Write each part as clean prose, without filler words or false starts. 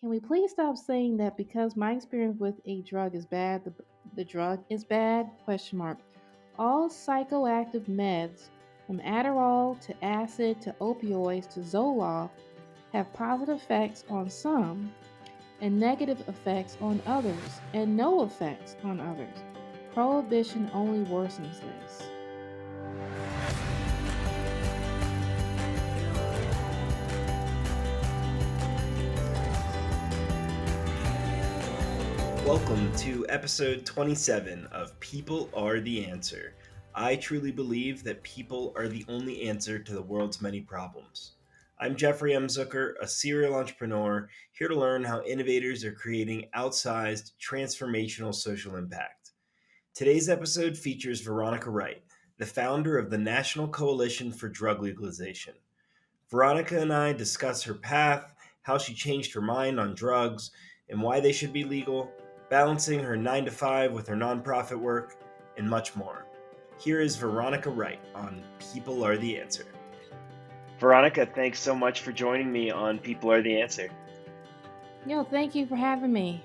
Can we please stop saying that because my experience with a drug is bad, the drug is bad? Question mark. All psychoactive meds, from Adderall to acid to opioids to Zoloft, have positive effects on some and negative effects on others, and no effects on others. Prohibition only worsens this. Welcome to episode 27 of People Are the Answer. I truly believe that people are the only answer to the world's many problems. I'm Jeffrey M. Zucker, a serial entrepreneur, here to learn how innovators are creating outsized, transformational social impact. Today's episode features Veronica Wright, the founder of the National Coalition for Drug Legalization. Veronica and I discuss her path, how she changed her mind on drugs, and why they should be legal, balancing her 9 to 5 with her nonprofit work, and much more. Here is Veronica Wright on People Are the Answer. Veronica, thanks so much for joining me on People Are the Answer. Thank you for having me.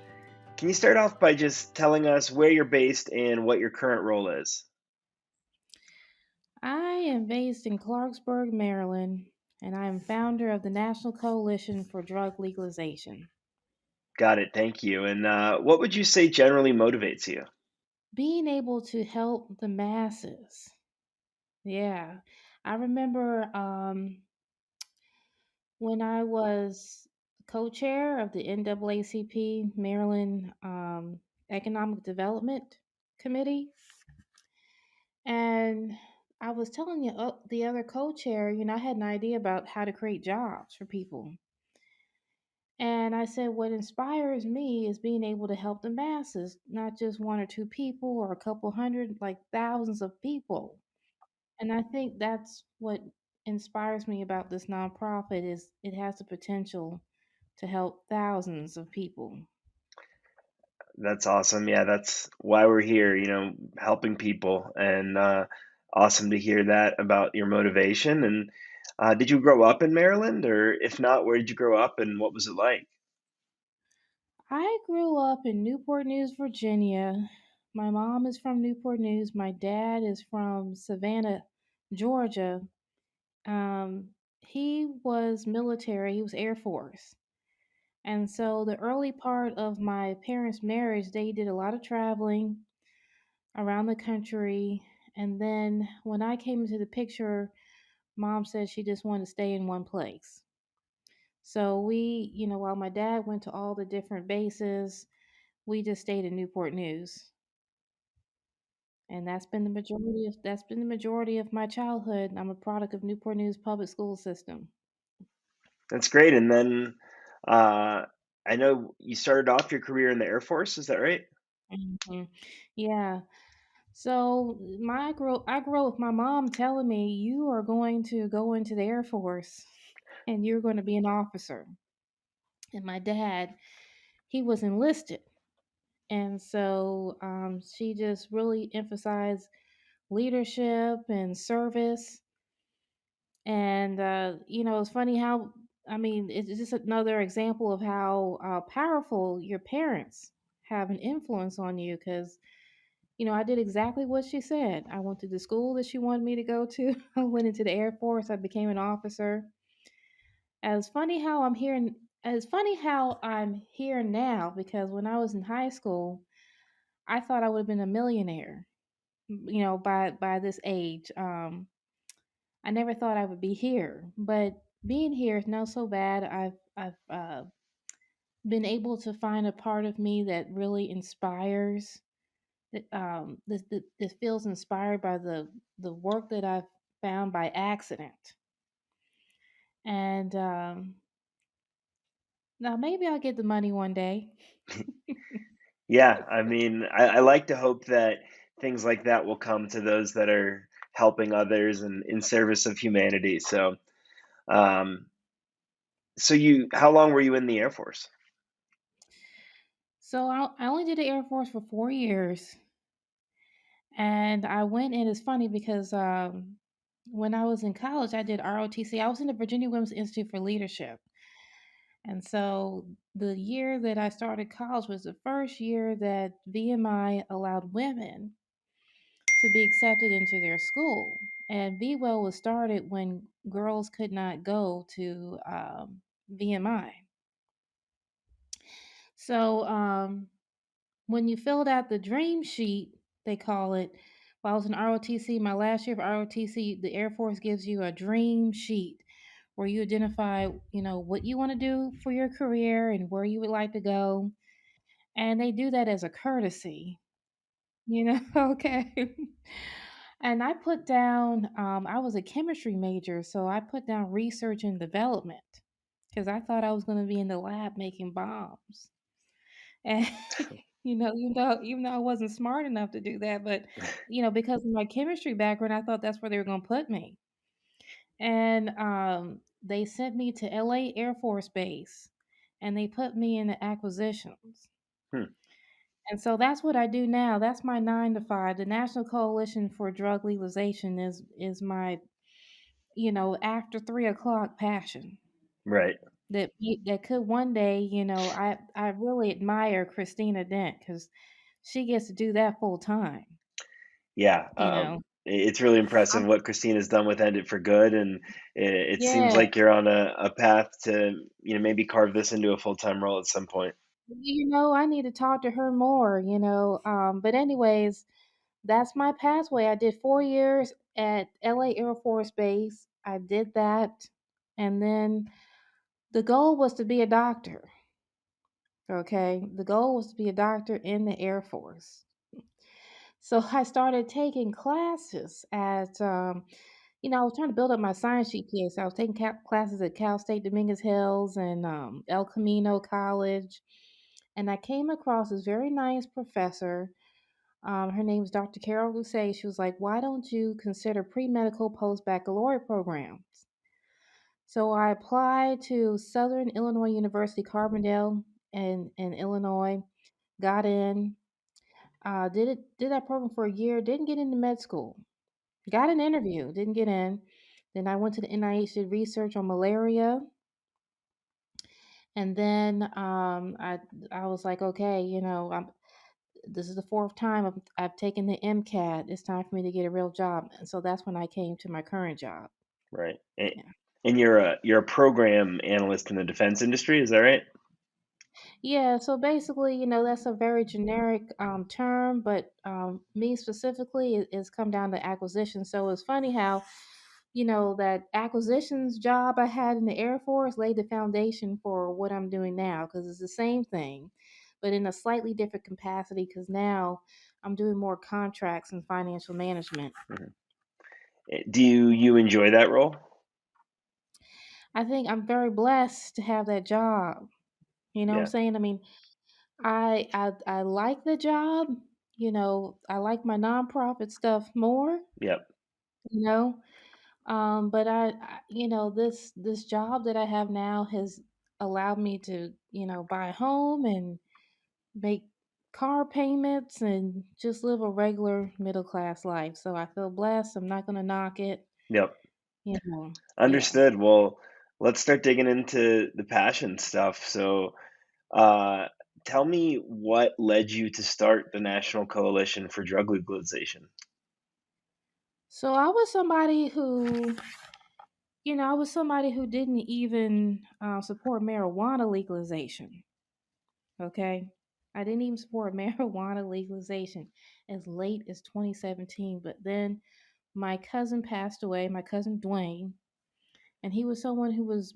Can you start off by just telling us where you're based and what your current role is? I am based in Clarksburg, Maryland, and I am founder of the National Coalition for Drug Legalization. Got it, thank you. And what would you say generally motivates you? Being able to help the masses. Yeah. I remember when I was co-chair of the NAACP Maryland Economic Development Committee, and I was telling the other co-chair, I had an idea about how to create jobs for people. And I said, what inspires me is being able to help the masses, not just one or two people or a couple hundred, like thousands of people. And I think that's what inspires me about this nonprofit is it has the potential to help thousands of people. That's awesome. Yeah, that's why we're here, helping people. And awesome to hear that about your motivation. And did you grow up in Maryland? Or if not, where did you grow up and what was it like? I grew up in Newport News, Virginia. My mom is from Newport News. My dad is from Savannah, Georgia. He was military, he was Air Force. And so the early part of my parents' marriage, they did a lot of traveling around the country. And then when I came into the picture, mom said she just wanted to stay in one place. So we, while my dad went to all the different bases, we just stayed in Newport News. And that's been the majority of my childhood. I'm a product of Newport News public school system. That's great. And then uh, I know you started off your career in the Air Force. Is that right? hmm Yeah. So I grew up with my mom telling me you are going to go into the Air Force and you're going to be an officer. And my dad, he was enlisted. And so she just really emphasized leadership and service. And, it's funny how, it's just another example of how powerful your parents have an influence on you because, I did exactly what she said. I went to the school that she wanted me to go to. I went into the Air Force. I became an officer. As funny how I'm here, as funny how I'm here now because when I was in high school, I thought I would have been a millionaire, by this age. I never thought I would be here, but being here is not so bad. I've been able to find a part of me that really inspires. That feels inspired by the work that I've found by accident. And now maybe I'll get the money one day. Yeah, I mean, I like to hope that things like that will come to those that are helping others and in service of humanity. Um, how long were you in the Air Force? So I only did the Air Force for 4 years, and I went in. It's funny because when I was in college, I did ROTC. I was in the Virginia Women's Institute for Leadership, And so the year that I started college was the first year that VMI allowed women to be accepted into their school. And VWell was started when girls could not go to VMI. So when you filled out the dream sheet, they call it, while I was in ROTC, my last year of ROTC, the Air Force gives you a dream sheet where you identify, what you want to do for your career and where you would like to go. And they do that as a courtesy, okay. And I put down, I was a chemistry major, so I put down research and development because I thought I was going to be in the lab making bombs. And even though I wasn't smart enough to do that, but because of my chemistry background, I thought that's where they were going to put me. And they sent me to LA Air Force Base, and they put me in the acquisitions. Hmm. And so that's what I do now. That's my 9 to 5. The National Coalition for Drug Legalization is my, after 3 o'clock passion. Right. That could one day, I really admire Christina Dent because she gets to do that full time. Yeah. You know, It's really impressive I'm what Christina's done with End It for Good, and it seems yeah. like you're on a path to maybe carve this into a full time role at some point. I need to talk to her more. But anyways, that's my pathway. I did 4 years at LA Air Force Base. I did that, and then the goal was to be a doctor. Okay, the goal was to be a doctor in the Air Force. So I started taking classes at, I was trying to build up my science GPA. So I was taking classes at Cal State Dominguez Hills and El Camino College. And I came across this very nice professor. Her name is Dr. Carol Gousset. She was like, why don't you consider pre medical post baccalaureate programs? So I applied to Southern Illinois University, Carbondale, in Illinois, got in, did that program for a year, didn't get into med school. Got an interview, didn't get in. Then I went to the NIH, did research on malaria, and then I was like, okay, this is the fourth time I've taken the MCAT. It's time for me to get a real job, and so that's when I came to my current job. Right. Yeah, And you're a program analyst in the defense industry, is that right? yeah. So basically, that's a very generic term, but me specifically, it's come down to acquisition. So it's funny how that acquisitions job I had in the Air Force laid the foundation for what I'm doing now because it's the same thing, but in a slightly different capacity because now I'm doing more contracts and financial management. Mhm. Do you enjoy that role? I think I'm very blessed to have that job. You know what I'm Yeah. saying? I mean, I like the job. I like my nonprofit stuff more. Yep. You know, but this job that I have now has allowed me to, buy a home and make car payments and just live a regular middle class life. So I feel blessed. I'm not gonna knock it. Yep. Yeah. Understood. Well, let's start digging into the passion stuff. So, uh, tell me what led you to start the National Coalition for Drug Legalization. So I was somebody who didn't even support marijuana legalization. Okay. I didn't even support marijuana legalization as late as 2017. But then my cousin passed away, my cousin Dwayne, and he was someone who was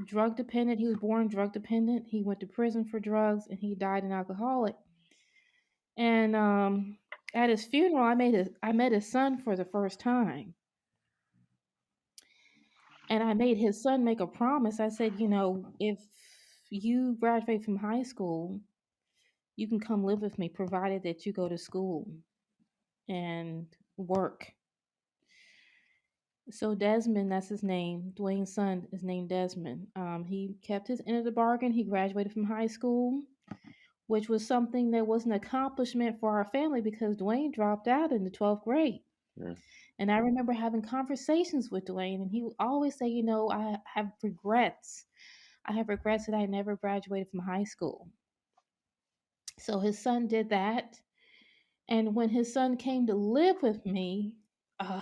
drug dependent. He was born drug dependent. He went to prison for drugs and he died an alcoholic. And at his funeral, I met his son for the first time. And I made his son make a promise. I said, if you graduate from high school, you can come live with me provided that you go to school and work. So Desmond, that's his name. Dwayne's son is named Desmond. He kept his end of the bargain. He graduated from high school, which was something that was an accomplishment for our family because Dwayne dropped out in the 12th grade. Mm. And I remember having conversations with Dwayne, and he would always say, I have regrets I have regrets that I never graduated from high school. So his son did that. And when his son came to live with me, uh,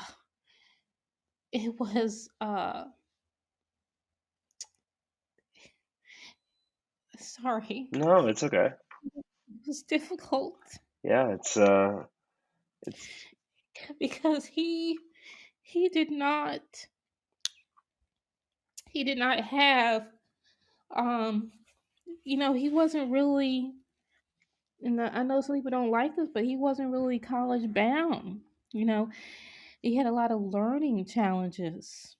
it was sorry, No, it's okay. it was difficult Yeah, it's because he did not he did not have um he wasn't really, and I know some people don't like this, but he wasn't really college bound. You know, he had a lot of learning challenges.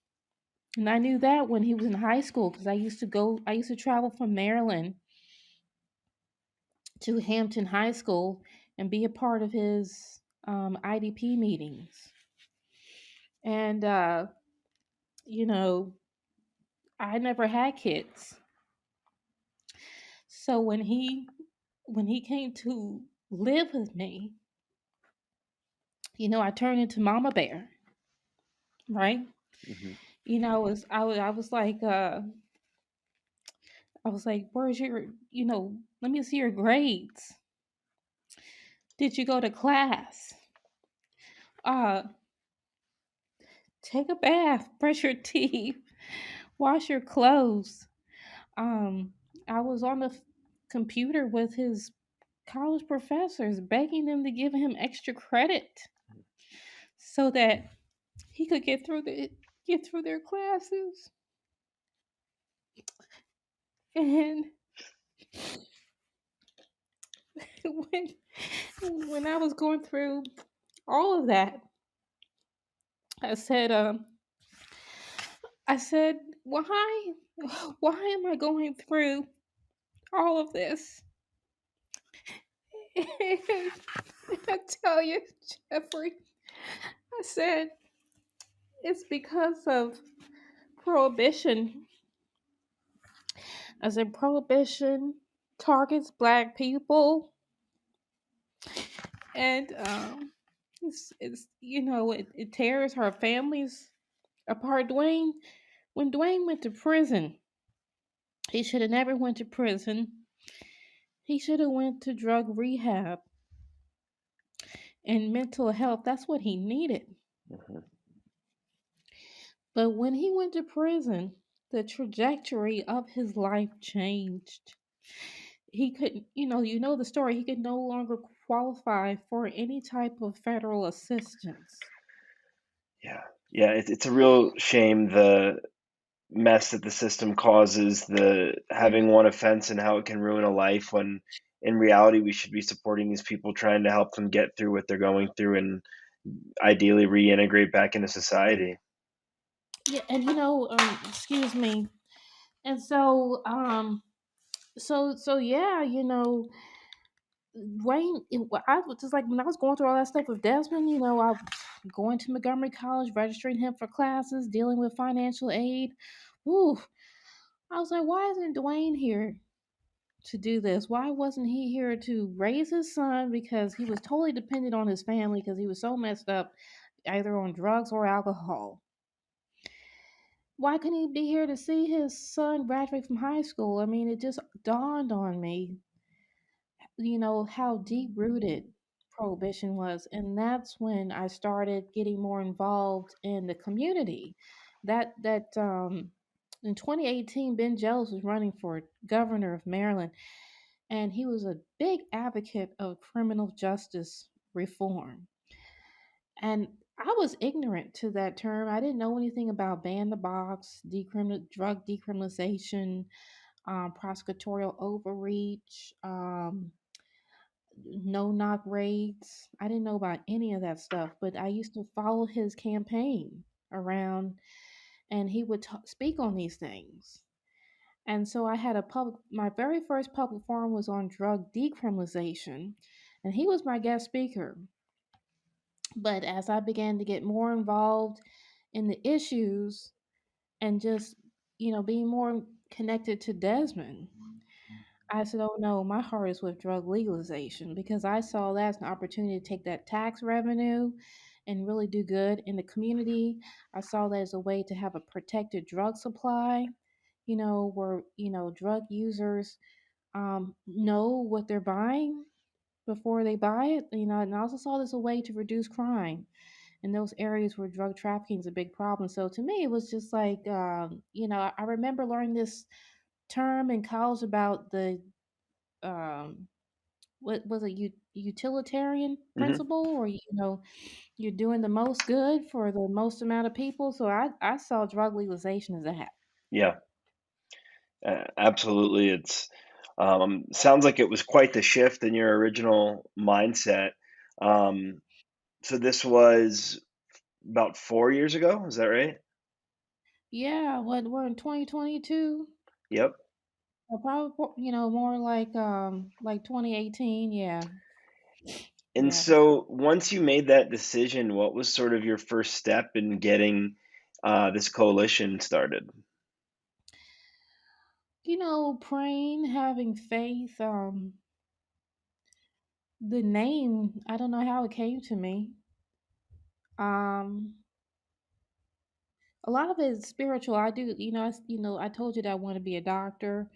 And I knew that when he was in high school because I used to travel from Maryland to Hampton High School and be a part of his IDP meetings. And, you know, I never had kids. So when he came to live with me, I turned into Mama Bear, right? mhm. I was like, where's your, let me see your grades. Did you go to class? Uh, Take a bath, brush your teeth, wash your clothes. Um, I was on the computer with his college professors, begging them to give him extra credit so that he could get through their classes. And when when I was going through all of that, I said, why, why am I going through all of this? I tell you, Jeffrey, I said it's because of prohibition. I said prohibition targets black people, and it tears our families apart. When Dwayne went to prison, he should have never went to prison. He should have went to drug rehab and mental health. That's what he needed. Mhm. But when he went to prison, the trajectory of his life changed. He couldn't, the story, he could no longer qualify for any type of federal assistance. Yeah, yeah. It's a real shame the mess that the system causes, the having one offense and how it can ruin a life. When in reality we should be supporting these people, trying to help them get through what they're going through, and ideally reintegrate back into society. Yeah, and excuse me. And so yeah, Wayne, I was just like when I was going through all that stuff with Desmond, I going to Montgomery College, registering him for classes, dealing with financial aid. Ooh, I was like, why isn't Dwayne here to do this? Why wasn't he here to raise his son? Because he was totally dependent on his family because he was so messed up, either on drugs or alcohol. Why couldn't he be here to see his son graduate from high school? I mean, it just dawned on me, how deep rooted prohibition was. And that's when I started getting more involved in the community. In 2018, Ben Jealous was running for governor of Maryland, and he was a big advocate of criminal justice reform. And I was ignorant to that term. I didn't know anything about ban the box, drug decriminalization, prosecutorial overreach, no knock raids. I didn't know about any of that stuff, but I used to follow his campaign around, and he would speak on these things. And so I had my very first public forum was on drug decriminalization, and he was my guest speaker. But as I began to get more involved in the issues and just, being more connected to Desmond, I said, oh no, my heart is with drug legalization because I saw that as an opportunity to take that tax revenue and really do good in the community. I saw that as a way to have a protected drug supply, where drug users know what they're buying before they buy it. And I also saw this a way to reduce crime in those areas where drug trafficking is a big problem. So to me, it was just like, I remember learning this term in college about the um, what was it, utilitarian Hmm. principle, or you're doing the most good for the most amount of people. So I saw drug legalization as that. Yeah, absolutely. It's sounds like it was quite the shift in your original mindset. Um, so this was about 4 years ago. Is that right? Yeah, what we're in 2022. Yep. Probably, more like 2018. Yeah, And yeah. so once you made that decision, what was sort of your first step in getting this coalition started? Praying, having faith. The name, I don't know how it came to me. Um, a lot of it is spiritual. I do, I told you that I want to be a doctor.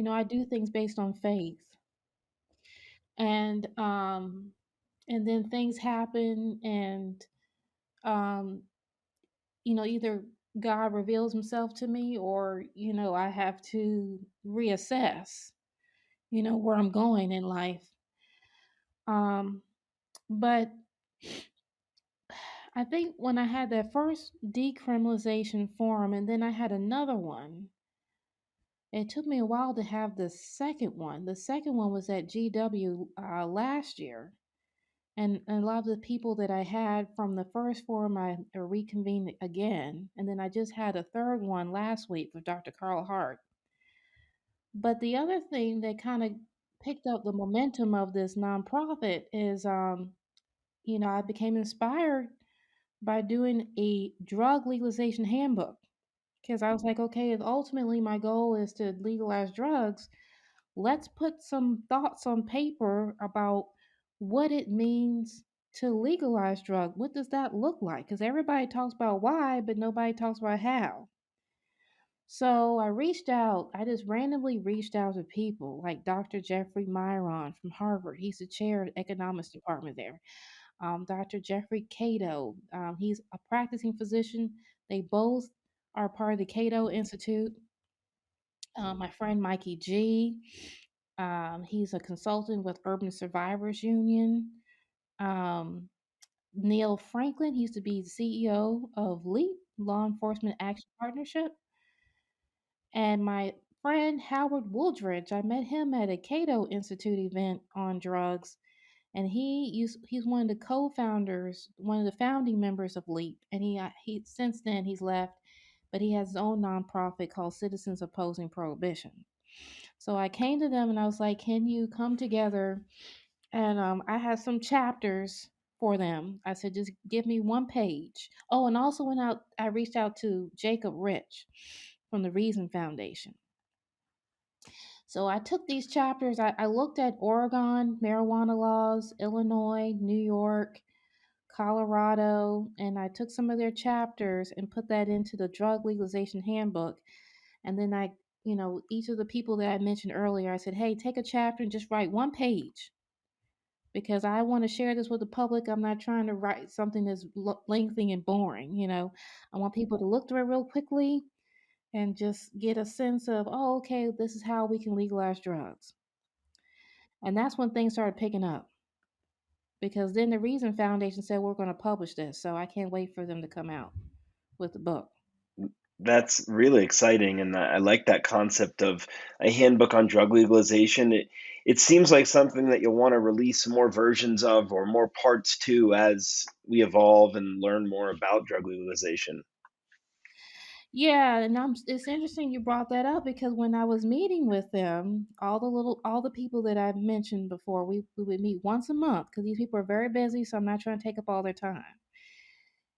I do things based on faith, and then things happen, and um, either God reveals Himself to me, or I have to reassess, where I'm going in life. Um, but I think when I had that first decriminalization forum, and then I had another one, it took me a while to have the second one. The second one was at GW last year. And a lot of the people that I had from the first forum, I reconvened again. And then I just had a third one last week with Dr. Carl Hart. But the other thing that kind of picked up the momentum of this nonprofit is, I became inspired by doing a drug legalization handbook, because I was like, okay, if ultimately my goal is to legalize drugs, let's put some thoughts on paper about what it means to legalize drug. What does that look like? Because everybody talks about why, but nobody talks about how. So I reached out. I just randomly reached out to people like Dr. Jeffrey Myron from Harvard. He's the chair of the economics department there. Dr. Jeffrey Cato. He's a practicing physician. They both are part of the Cato Institute. My friend Mikey G. He's a consultant with Urban Survivors Union. Um, Neil Franklin, he used to be the CEO of LEAP, Law Enforcement Action Partnership. And my friend Howard Wooldridge, I met him at a Cato Institute event on drugs. And he's one of the co-founders, one of the founding members of LEAP. And he since then he's left, but he has his own nonprofit called Citizens Opposing Prohibition. So I came to them and I was like, "Can you come together?" And I had some chapters for them. I said, "Just give me one page." Oh, and also went out. I reached out to Jacob Rich from the Reason Foundation. So I took these chapters. I looked at Oregon marijuana laws, Illinois, New York, Colorado, and I took some of their chapters and put that into the drug legalization handbook. And then each of the people that I mentioned earlier, I said, "Hey, take a chapter and just write one page, because I want to share this with the public. I'm not trying to write something that's lengthy and boring. I want people to look through it real quickly and just get a sense of, oh, okay, this is how we can legalize drugs." And that's when things started picking up, because then the Reason Foundation said, "We're going to publish this." So I can't wait for them to come out with the book. That's really exciting, and I like that concept of a handbook on drug legalization. It seems like something that you'll want to release more versions of or more parts to as we evolve and learn more about drug legalization. Yeah, and it's interesting you brought that up, because when I was meeting with them, all the people that I've mentioned before, we would meet once a month, because these people are very busy, so I'm not trying to take up all their time.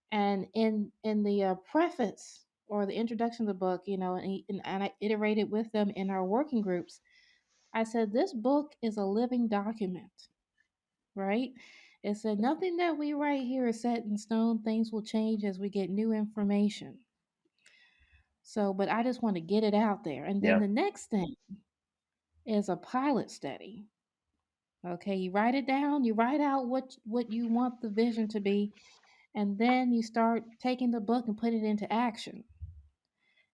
And in the preface or the introduction of the book, and I iterated with them in our working groups. I said, this book is a living document, right? It said nothing that we write here is set in stone. Things will change as we get new information. So, but I just want to get it out there. And then Yeah. the next thing is a pilot study. Okay, you write it down, you write out what you want the vision to be, and then you start taking the book and put it into action.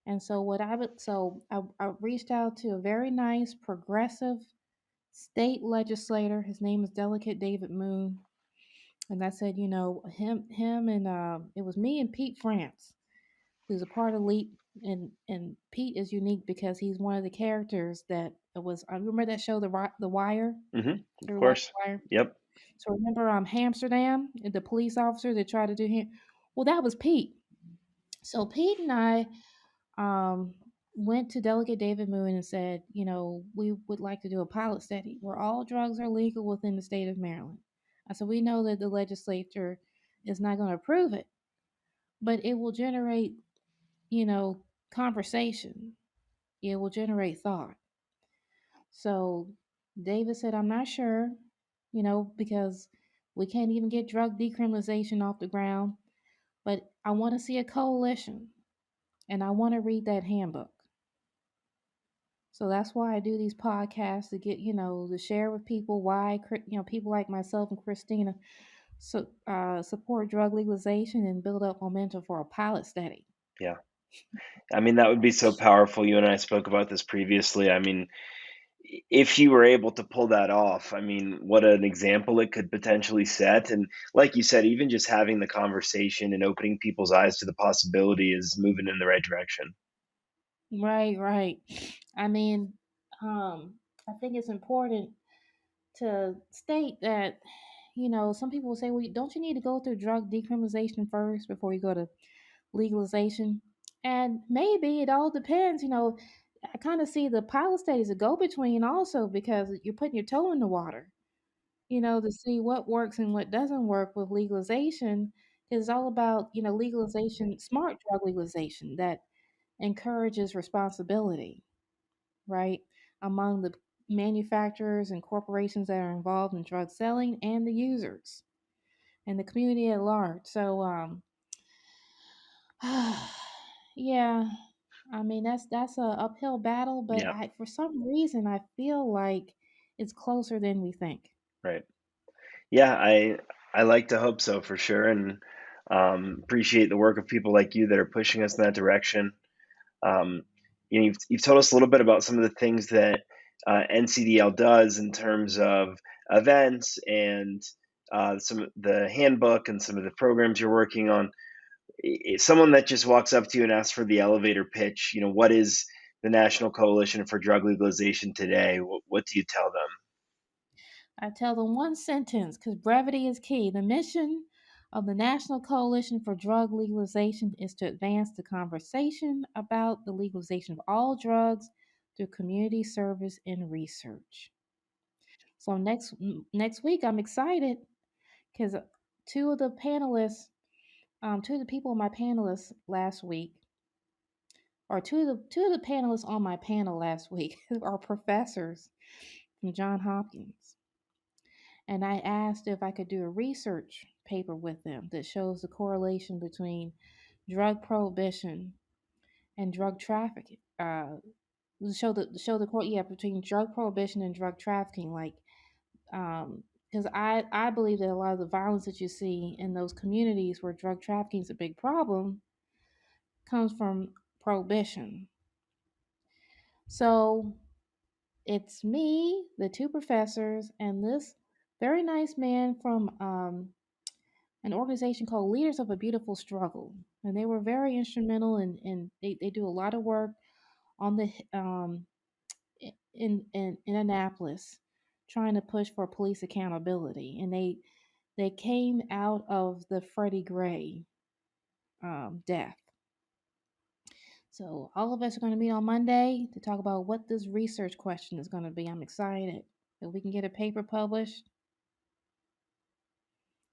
And so what I would so I reached out to a very nice progressive state legislator. His name is Delegate David Moon. And I said, him and it was me and Pete France, who's a part of Leap. And Pete is unique because he's one of the characters that was. I remember that show, The Wire. Of Everyone watched course. The Wire. Yep. So remember Amsterdam, the police officer that tried to do him. Well, that was Pete. So Pete and I um, went to Delegate David Moon and said, we would like to do a pilot study where all drugs are legal within the state of Maryland. I said, we know that the legislature is not going to approve it, but it will generate, conversation. It will generate thought. So David said, I'm not sure, because we can't even get drug decriminalization off the ground, but I want to see a coalition and I want to read that handbook. So that's why I do these podcasts to get, to share with people why, people like myself and Christina support drug legalization and build up momentum for a pilot study. Yeah. I mean, that would be so powerful. You and I spoke about this previously. I mean, if you were able to pull that off, I mean, what an example it could potentially set. And like you said, even just having the conversation and opening people's eyes to the possibility is moving in the right direction. Right, right. I mean, I think it's important to state that, some people will say, well, don't you need to go through drug decriminalization first before you go to legalization? And maybe it all depends. I kind of see the pilot study as a go between also because you're putting your toe in the water, to see what works and what doesn't work with legalization. It's all about, legalization, smart drug legalization that encourages responsibility, right, among the manufacturers and corporations that are involved in drug selling and the users and the community at large. So, yeah, I mean that's a uphill battle, but Yeah. for some reason I feel like it's closer than we think. Right. Yeah. I like to hope so for sure. And appreciate the work of people like you that are pushing us in that direction. Um, you've told us a little bit about some of the things that NCDL does in terms of events and some of the handbook and some of the programs you're working on. Someone that just walks up to you and asks for the elevator pitch, what is the National Coalition for Drug Legalization today? What do you tell them? I tell them one sentence because brevity is key. The mission of the National Coalition for Drug Legalization is to advance the conversation about the legalization of all drugs through community service and research. So next week, I'm excited because two of the people on my panelists last week, or two of the panelists on my panel last week, are professors from Johns Hopkins. And I asked if I could do a research paper with them that shows the correlation between drug prohibition and drug trafficking. Between drug prohibition and drug trafficking, like because I believe that a lot of the violence that you see in those communities where drug trafficking is a big problem comes from prohibition. So it's me, the two professors, and this very nice man from an organization called Leaders of a Beautiful Struggle. And they were very instrumental and they do a lot of work on the in Annapolis trying to push for police accountability. And they came out of the Freddie Gray death. So all of us are going to meet on Monday to talk about what this research question is going to be. I'm excited that we can get a paper published.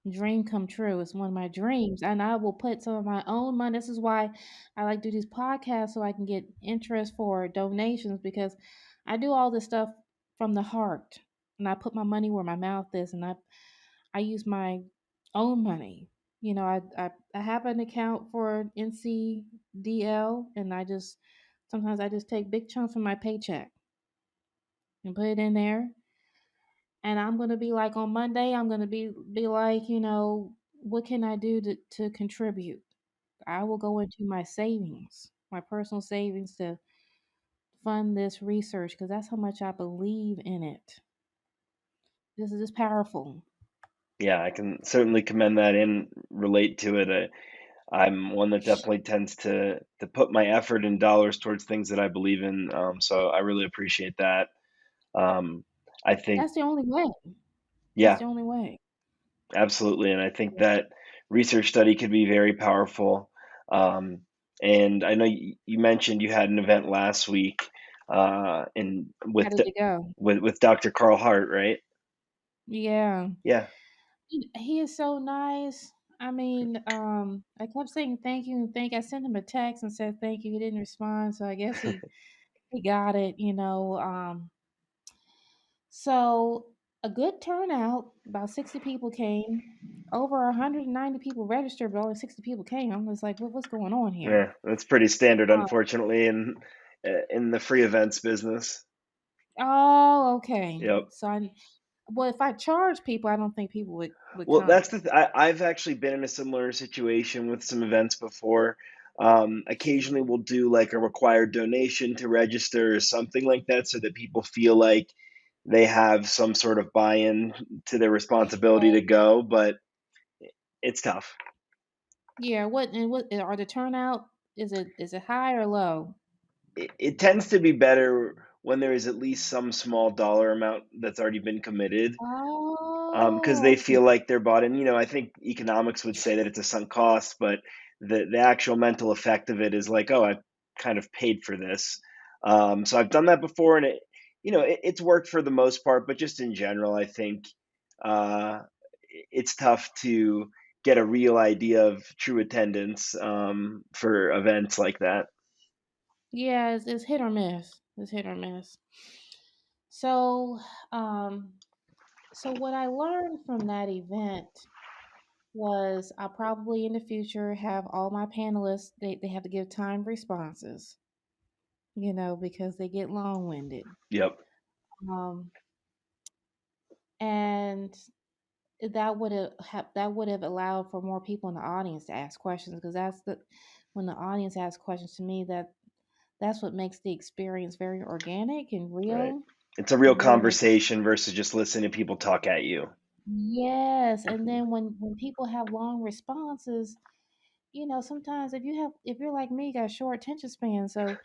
Dream come true. It's one of my dreams, and I will put some of my own money. This is why I like to do these podcasts so I can get interest for donations because I do all this stuff from the heart, and I put my money where my mouth is, and I use my own money, I have an account for NCDL, and sometimes I just take big chunks of my paycheck and put it in there. And I'm gonna be like on Monday, I'm gonna be like, what can I do to contribute? I will go into my savings, my personal savings to fund this research because that's how much I believe in it. This is just powerful. Yeah, I can certainly commend that and relate to it. I'm one that definitely tends to put my effort and dollars towards things that I believe in. So I really appreciate that. Um, I think, That's the only way. That's yeah, the only way. absolutely, and I think that research study could be very powerful. Um, and I know you mentioned you had an event last week, in How did it go? with Dr. Carl Hart, right? Yeah. Yeah. He is so nice. I mean, I kept saying thank you and thank. I sent him a text and said thank you. He didn't respond, so I guess he got it. So a good turnout. About 60 people came. Over 190 people registered, but only 60 people came. I'm just like, what's going on here? Yeah, that's pretty standard, Uh, unfortunately, in the free events business. oh, okay. Yep. Well, if I charge people, I don't think people would Well, that's come. I've actually been in a similar situation with some events before. Occasionally, we'll do like a required donation to register or something like that, so that people feel like they have some sort of buy-in to their responsibility Right. to go. But it's tough. Yeah. What are the turnout? Is it high or low? It tends to be better when there is at least some small dollar amount that's already been committed. Because Oh, they okay. feel like they're bought in. I think economics would say that it's a sunk cost, but the actual mental effect of it is like, oh, I kind of paid for this. So I've done that before, and it's worked for the most part. But just in general, I think uh, it's tough to get a real idea of true attendance for events like that. Yeah, it's hit or miss. It's hit or miss. So, um, so what I learned from that event was I'll probably in the future have all my panelists, they have to give timed responses, because they get long-winded. Yep. Um, and that would have allowed for more people in the audience to ask questions because when the audience asks questions to me, that's what makes the experience very organic and Right. real. It's a It real really makes conversation versus just listening to people talk at you. Yes, and then when people have long responses, sometimes if you're like me, you got a short attention span, so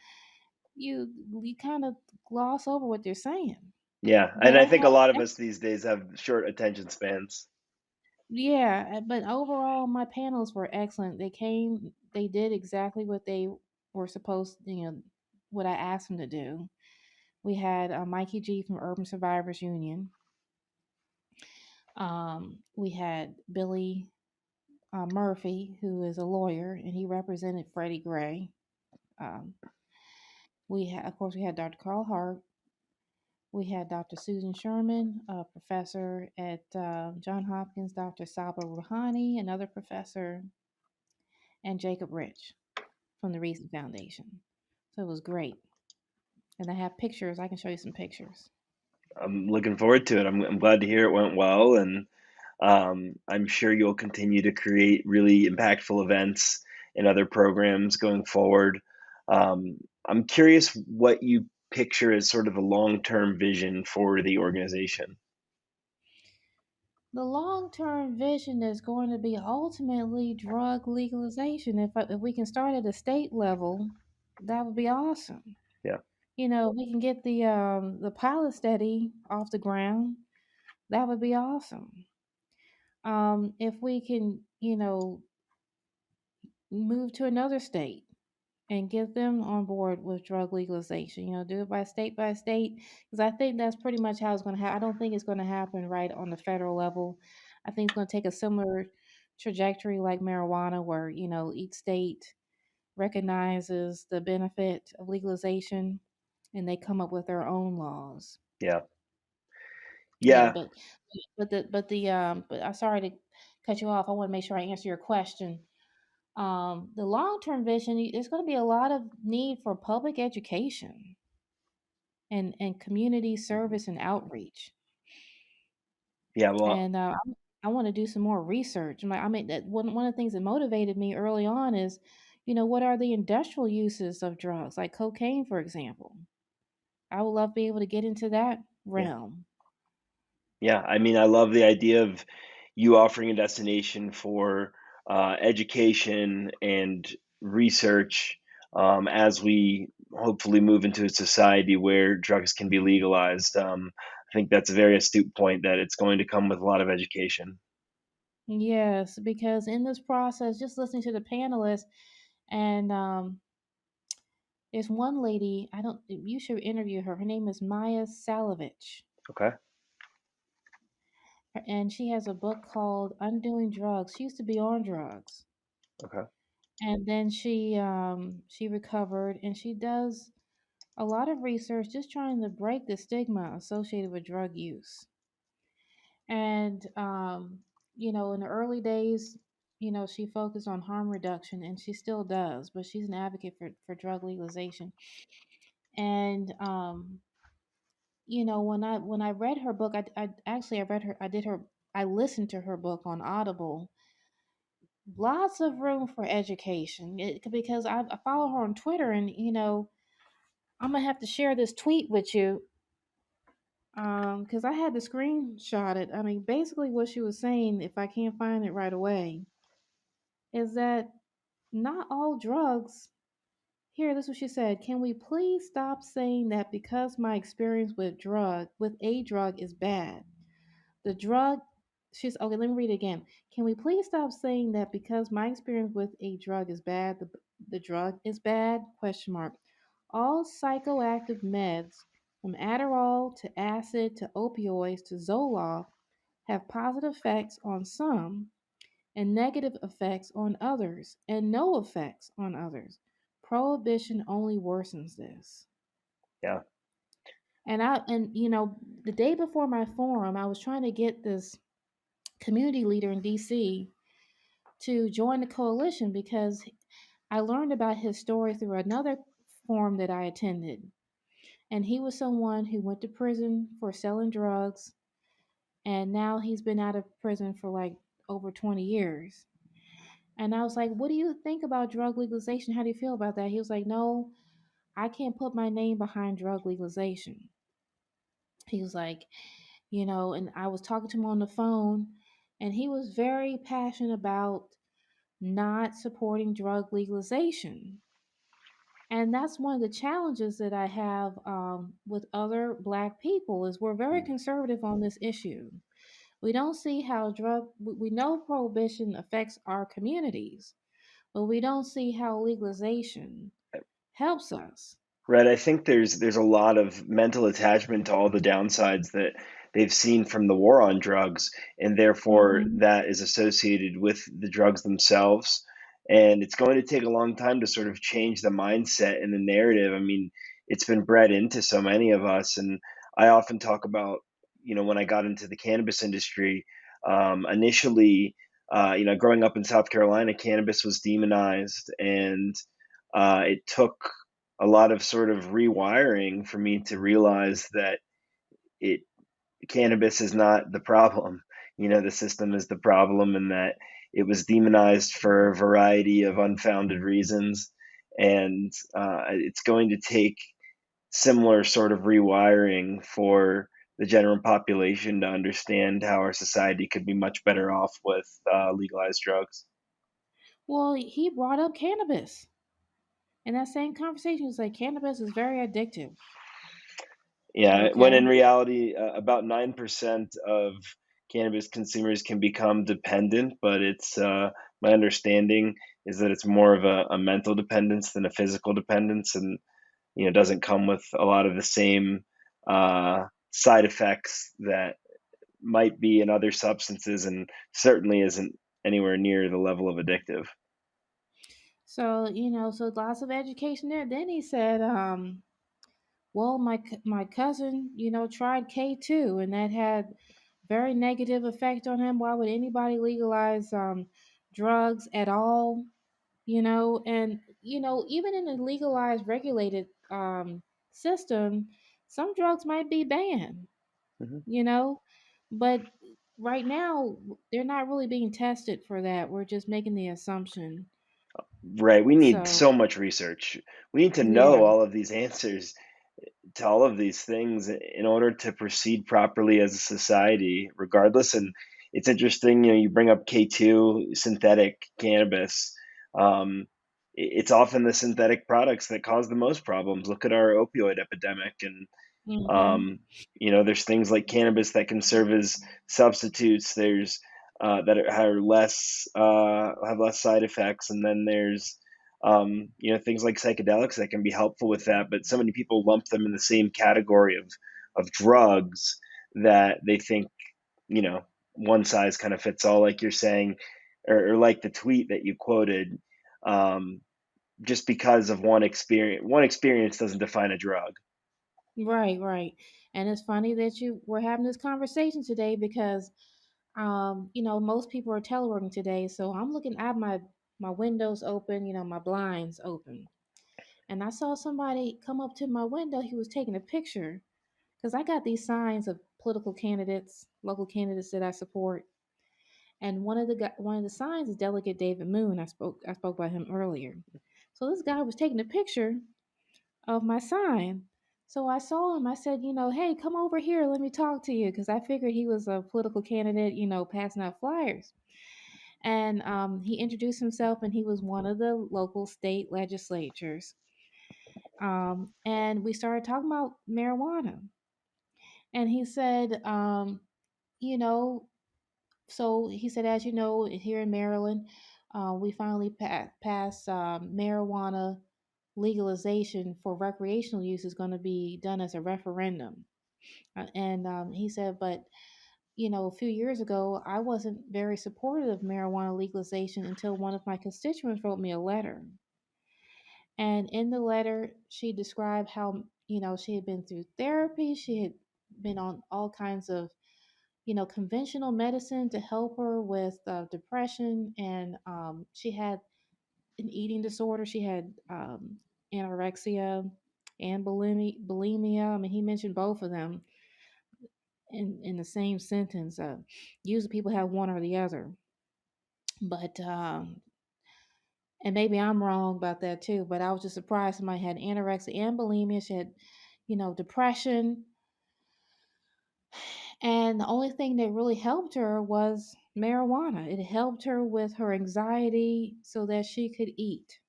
you kind of gloss over what they're saying. Yeah, But and I I think had a lot of us these days have short attention spans. Yeah, but overall my panels were excellent. They did exactly what they were supposed, what I asked them to do. We had Mikey G from Urban Survivors Union. We had Billy Murphy, who is a lawyer, and he represented Freddie Gray. Um, of course, we had Dr. Carl Hart. We had Dr. Susan Sherman, a professor at John Hopkins, Dr. Saba Rouhani, another professor, and Jacob Rich from the Reason Foundation. So it was great. And I have pictures. I can show you some pictures. I'm looking forward to it. I'm glad to hear it went well, and I'm sure you'll continue to create really impactful events and other programs going forward. I'm curious what you picture as sort of a long-term vision for the organization. The long term vision is going to be ultimately drug legalization. If we can start at a state level, that would be awesome. Yeah, If we can get the pilot study off the ground, that would be awesome. If we can, move to another state and get them on board with drug legalization, do it by state, because I think that's pretty much how it's going to happen. I don't think it's going to happen right on the federal level. I think it's going to take a similar trajectory like marijuana, where, each state recognizes the benefit of legalization and they come up with their own laws. yeah, Yeah, yeah. but I'm sorry to cut you off. I want to make sure I answer your question. The long term vision, there's going to be a lot of need for public education and community Mhm. service and outreach. Yeah, well, And I want to do some more research. I mean, that one of the things that motivated me early on is, what are the industrial uses of drugs, like cocaine, for example? I would love to be able to get into that yeah. realm. Yeah, I mean, I love the idea of you offering a destination for education and research as we hopefully move into a society where drugs can be legalized. I think that's a very astute point that it's going to come with a lot of education. Yes, because in this process, just listening to the panelists, and there's one lady, I don't, you should interview her. Her name is Maya Salvage, Okay. and she has a book called Undoing Drugs. She used to be on drugs, Okay. and then she recovered, and she does a lot of research just trying to break the stigma associated with drug use. And in the early days, she focused on harm reduction, and she still does, but she's an advocate for drug legalization. And when I read her book, I actually I read her I did her I listened to her book on Audible. Lots of room for education, because I follow her on Twitter, and I'm gonna have to share this tweet with you, because I had to screenshot it. I mean, basically what she was saying, if I can't find it right away, is that not all drugs. Here, this is what she said. Can we please stop saying that because my experience with a drug is bad? The drug, she's okay. Let me read it again. Can we please stop saying that because my experience with a drug is bad, the drug is bad? Question mark. All psychoactive meds, from Adderall to acid to opioids to Zoloft, have positive effects on some and negative effects on others, and no effects on others. Prohibition only worsens this. Yeah. The day before my forum, I was trying to get this community leader in DC to join the coalition because I learned about his story through another forum that I attended. And he was someone who went to prison for selling drugs, and now he's been out of prison for like over 20 years. And I was like, "What do you think about drug legalization? How do you feel about that?" He was like, "No, I can't put my name behind drug legalization." He was like, and I was talking to him on the phone, and he was very passionate about not supporting drug legalization. And that's one of the challenges that I have with other Black people is we're very Mm. conservative on this issue. We don't see how we know prohibition affects our communities, but we don't see how legalization helps us. Right, I think there's a lot of mental attachment to all the downsides that they've seen from the war on drugs, and therefore Hmm. that is associated with the drugs themselves. And it's going to take a long time to sort of change the mindset and the narrative. I mean, it's been bred into so many of us, and I often talk about, when I got into the cannabis industry, initially, growing up in South Carolina, cannabis was demonized, and it took a lot of sort of rewiring for me to realize that it cannabis is not the problem. The system is the problem, and that it was demonized for a variety of unfounded reasons. And it's going to take similar sort of rewiring for the general population to understand how our society could be much better off with legalized drugs. Well, he brought up cannabis. In that same conversation, he was like, cannabis is very addictive. Yeah, when Okay. in reality, about 9% of cannabis consumers can become dependent, but it's my understanding is that it's more of a mental dependence than a physical dependence, and doesn't come with a lot of the same side effects that might be in other substances, and certainly isn't anywhere near the level of addictive. So lots of education there. Then he said, well, my cousin, tried K2, and that had very negative effect on him. Why would anybody legalize drugs at all? And even in a legalized, regulated system, some drugs might be banned. Mhm. You know, but right now they're not really being tested for that. We're just making the assumption. Right. We need So so much research. We need to know yeah. all of these answers to all of these things in order to proceed properly as a society, regardless. And it's interesting, you bring up K2, synthetic cannabis. It's often the synthetic products that cause the most problems. Look at our opioid epidemic, and Mhm. um, there's things like cannabis that can serve as substitutes. There's that are less have less side effects, and then there's things like psychedelics that can be helpful with that. But so many people lump them in the same category of drugs that they think you know one size kind of fits all, like you're saying, or like the tweet that you quoted. Um, just because of one experience doesn't define a drug. Right, right. And it's funny that you were having this conversation today because most people are teleworking today, so I'm looking at my windows open, my blinds open. And I saw somebody come up to my window. He was taking a picture because I got these signs of political candidates, local candidates that I support. And one of the signs is Delegate David Moon. I spoke about him earlier. So this guy was taking a picture of my sign. So I saw him. I said, hey, come over here. Let me talk to you because I figured he was a political candidate, passing out flyers. And he introduced himself, and he was one of the local state legislatures. And we started talking about marijuana. And he said, you know, so he said, as you know, here in Maryland, we finally passed marijuana legalization for recreational use is going to be done as a referendum. And he said, but a few years ago, I wasn't very supportive of marijuana legalization until one of my constituents wrote me a letter. And in the letter, she described how, she had been through therapy, she had been on all kinds of conventional medicine to help her with depression, and she had an eating disorder. She had anorexia and bulimia. I mean, he mentioned both of them in the same sentence. Usually people have one or the other, but and maybe I'm wrong about that too. But I was just surprised somebody had anorexia and bulimia. She had, depression, and the only thing that really helped her was marijuana. It helped her with her anxiety so that she could eat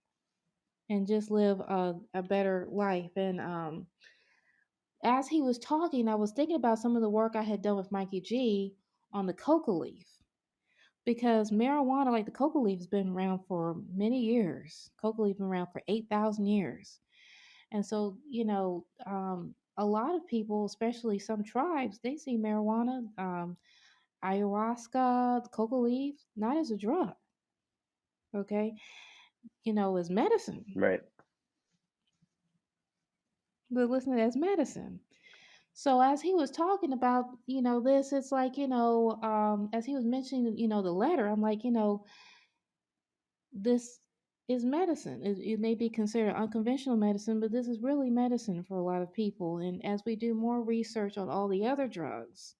and just live a better life. And as he was talking, I was thinking about some of the work I had done with Mikey G on the coca leaf. Because marijuana, like the coca leaf, has been around for many years. Coca leaf been around for 8,000 years. And so, a lot of people, especially some tribes, they see marijuana, ayahuasca, coca leaf, not as a drug, okay? As medicine. Right. They listen to it as medicine. So as he was talking about, this, it's like, as he was mentioning, the letter, I'm like, this is medicine. It may be considered unconventional medicine, but this is really medicine for a lot of people. And as we do more research on all the other drugs,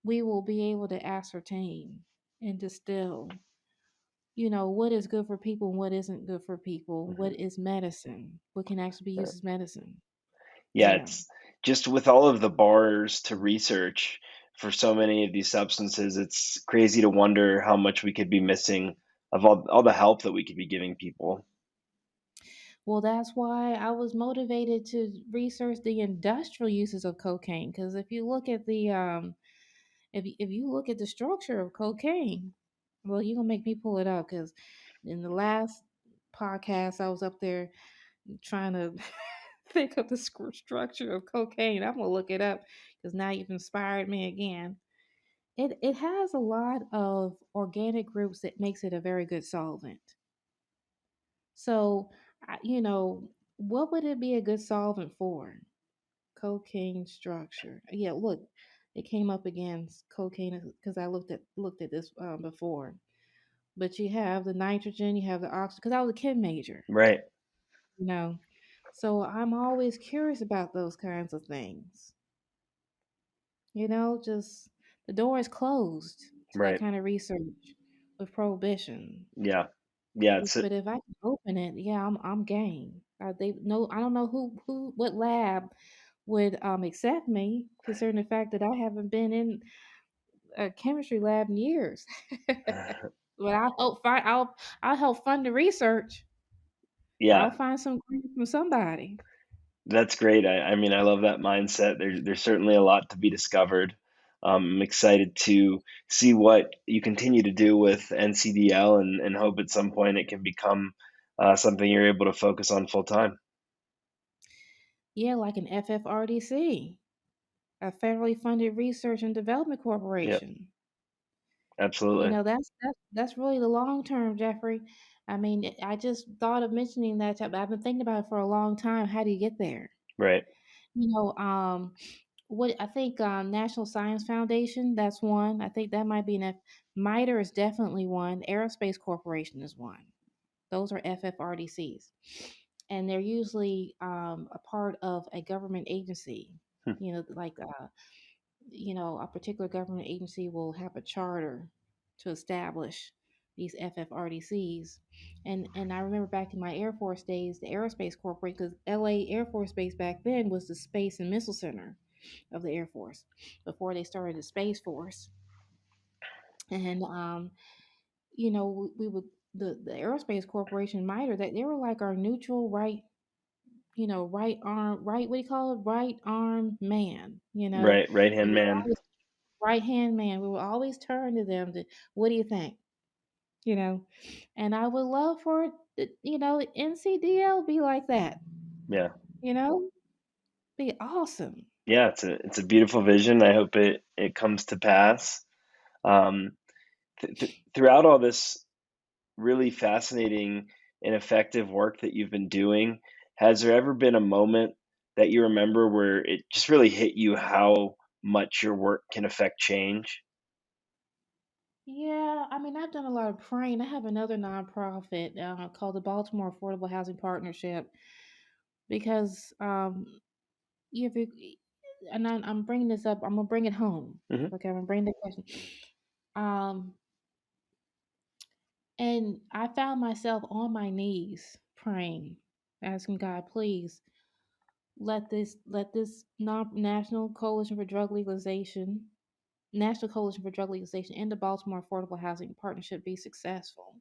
we will be able to ascertain and distill, what is good for people and what isn't good for people, what Mhm. is medicine, what can actually be Right. used as medicine. Yeah, Yeah. it's just with all of the bars to research for so many of these substances, it's crazy to wonder how much we could be missing of all the help that we could be giving people. Well, that's why I was motivated to research the industrial uses of cocaine. Because if you look at the if you look at the structure of cocaine, well, you're gonna make me pull it up because in the last podcast I was up there trying to think of the structure of cocaine. I'm gonna look it up because now you've inspired me again. It has a lot of organic groups that makes it a very good solvent. So, what would it be a good solvent for? Cocaine structure. Yeah, look, it came up against cocaine because I looked at this before. But you have the nitrogen, you have the oxygen. Because I was a chem major, Right. you know, so I'm always curious about those kinds of things. Just the door is closed to that Right. kind of research with prohibition. Yeah. Yeah. But if I can open it, yeah, I'm game. I don't know what lab would accept me, considering the fact that I haven't been in a chemistry lab in years. But I'll help fund the research. I'll Yeah. find some grant from somebody. That's great. I mean, I love that mindset. There's certainly a lot to be discovered. I'm excited to see what you continue to do with NCDL, and hope at some point it can become something you're able to focus on full time. Yeah, like an FFRDC, a federally funded research and development Yep, corporation. absolutely. That's really the long term, Jeffrey. I mean, I just thought of mentioning that. I've been thinking about it for a long time. How do you get there? Right, You know, what I think National Science Foundation, that's one. I think that might be an MITRE is definitely one. Aerospace Corporation is one. Those are FFRDCs, and they're usually a part of a government agency. hmm, Like a particular government agency will have a charter to establish these FFRDCs. And I remember back in my Air Force days, the Aerospace Corporation, because LA Air Force Base back then was the Space and Missile Center of the Air Force before they started the Space Force. And we would the Aerospace Corporation MITRE that they were like our neutral right arm, right, what do you call it, right arm man. right We hand would man. always right hand man. We would always turn to them to, what do you think? You know, and I would love for it, NCDL be like that. Yeah, You know, be awesome. yeah. It's a beautiful vision. I hope it comes to pass. Um, Throughout all this really fascinating and effective work that you've been doing, has there ever been a moment that you remember where it just really hit you how much your work can affect change? Yeah, I mean, I've done a lot of praying. I have another nonprofit called the Baltimore Affordable Housing Partnership because you have, and I'm bringing this up. I'm gonna bring it home. Hmm. Okay, I'm gonna bring the question. Um, and I found myself on my knees praying, asking God, please let this national coalition for drug legalization, National Coalition for Drug Legalization, and the Baltimore Affordable Housing Partnership be successful.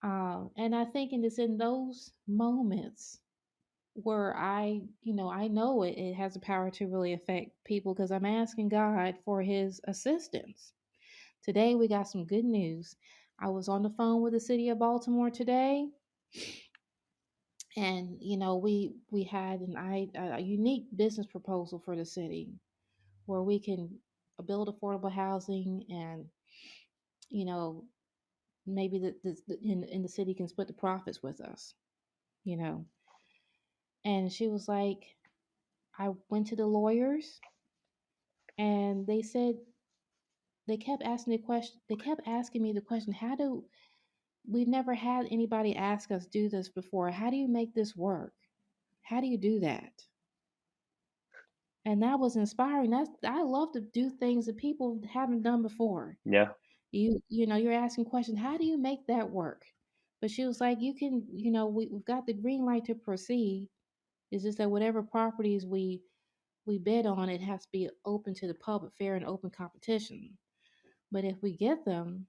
And I think it's in those moments where I know it has the power to really affect people because I'm asking God for his assistance. Today, we got some good news. I was on the phone with the city of Baltimore today, and we had a unique business proposal for the city where we can build affordable housing and you know maybe in the city can split the profits with us. you know and she was like, I went to the lawyers and they said, they kept asking me the question, how do we've never had anybody ask us do this before, how do you make this work, how do you do that? And that was inspiring. I love to do things that people haven't done before. Yeah, You're asking questions, how do you make that work? But she was like, you can, we've got the green light to proceed. It's just that whatever properties we bid on, it has to be open to the public, fair and open competition. But if we get them,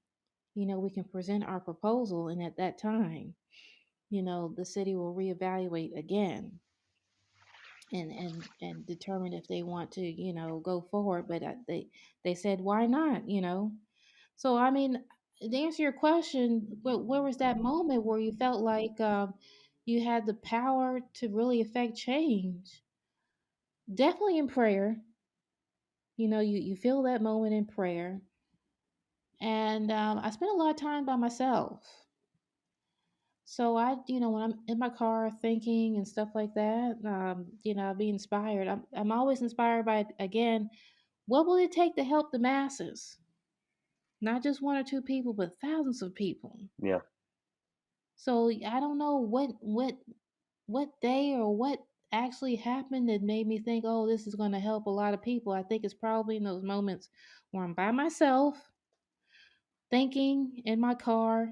we can present our proposal, and at that time, the city will reevaluate again and determine if they want to, go forward. But they said, why not? So I mean, to answer your question, where was that moment where you felt like you had the power to really affect change? Definitely in prayer. You feel that moment in prayer. And I spent a lot of time by myself. So when I'm in my car thinking and stuff like that, I be inspired. I'm always inspired by, again, what will it take to help the masses? Not just one or two people, but thousands of people. Yeah, So I don't know what day or what actually happened that made me think, oh, this is going to help a lot of people. I think it's probably in those moments where I'm by myself, thinking in my car,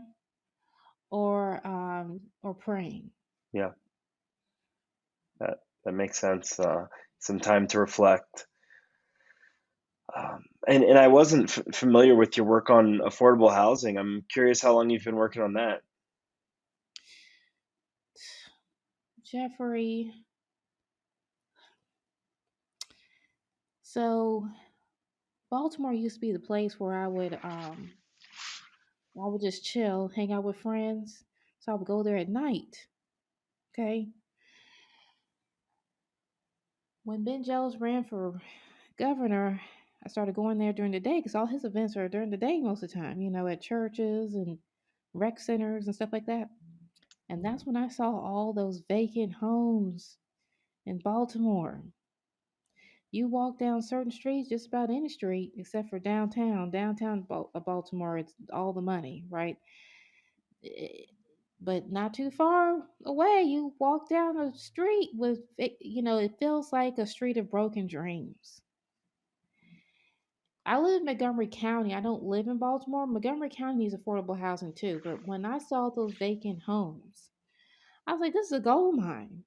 or praying. yeah, that makes sense. Some time to reflect. And I wasn't familiar with your work on affordable housing. I'm curious how long you've been working on that. Jeffrey, so Baltimore used to be the place where I would just chill, hang out with friends. So I would go there at night. Okay. When Ben Jones ran for governor, I started going there during the day because all his events are during the day most of the time, at churches and rec centers and stuff like that. And that's when I saw all those vacant homes in Baltimore. You walk down certain streets, just about any street, except for downtown Baltimore, it's all the money, right? Eh, But not too far away, you walk down a street with, it feels like a street of broken dreams. I live in Montgomery County. I don't live in Baltimore. Montgomery County needs affordable housing too. But when I saw those vacant homes, I was like, this is a gold mine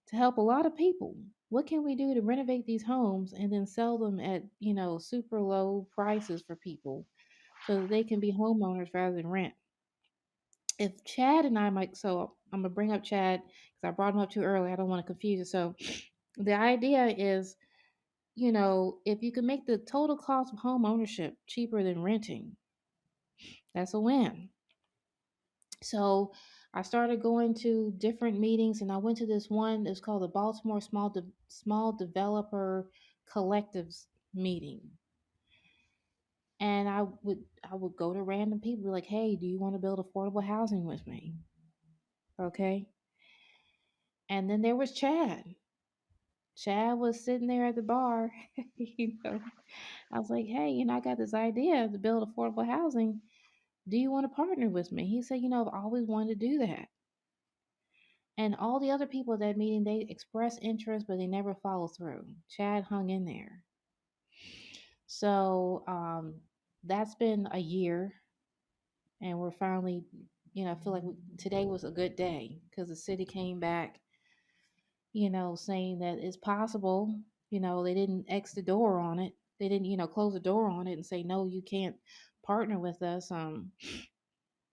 to help a lot of people. What can we do to renovate these homes and then sell them at, super low prices for people so that they can be homeowners rather than rent? If Chad and I might, so I'm gonna bring up Chad because I brought him up too early. I don't want to confuse it. So the idea is, if you can make the total cost of home ownership cheaper than renting, that's a win. So I started going to different meetings, and I went to this one. It's called the Baltimore Small Developer Collectives meeting. And I would go to random people, be like, "Hey, do you want to build affordable housing with me?" Okay. And then there was Chad. Chad was sitting there at the bar. I was like, "Hey, I got this idea to build affordable housing. Do you want to partner with me?" He said, "I've always wanted to do that." And all the other people at that meeting, they expressed interest, but they never followed through. Chad hung in there. So that's been a year, and we're finally, I feel like today was a good day because the city came back, saying that it's possible. They didn't X the door on it. They didn't, close the door on it and say, no, you can't partner with us.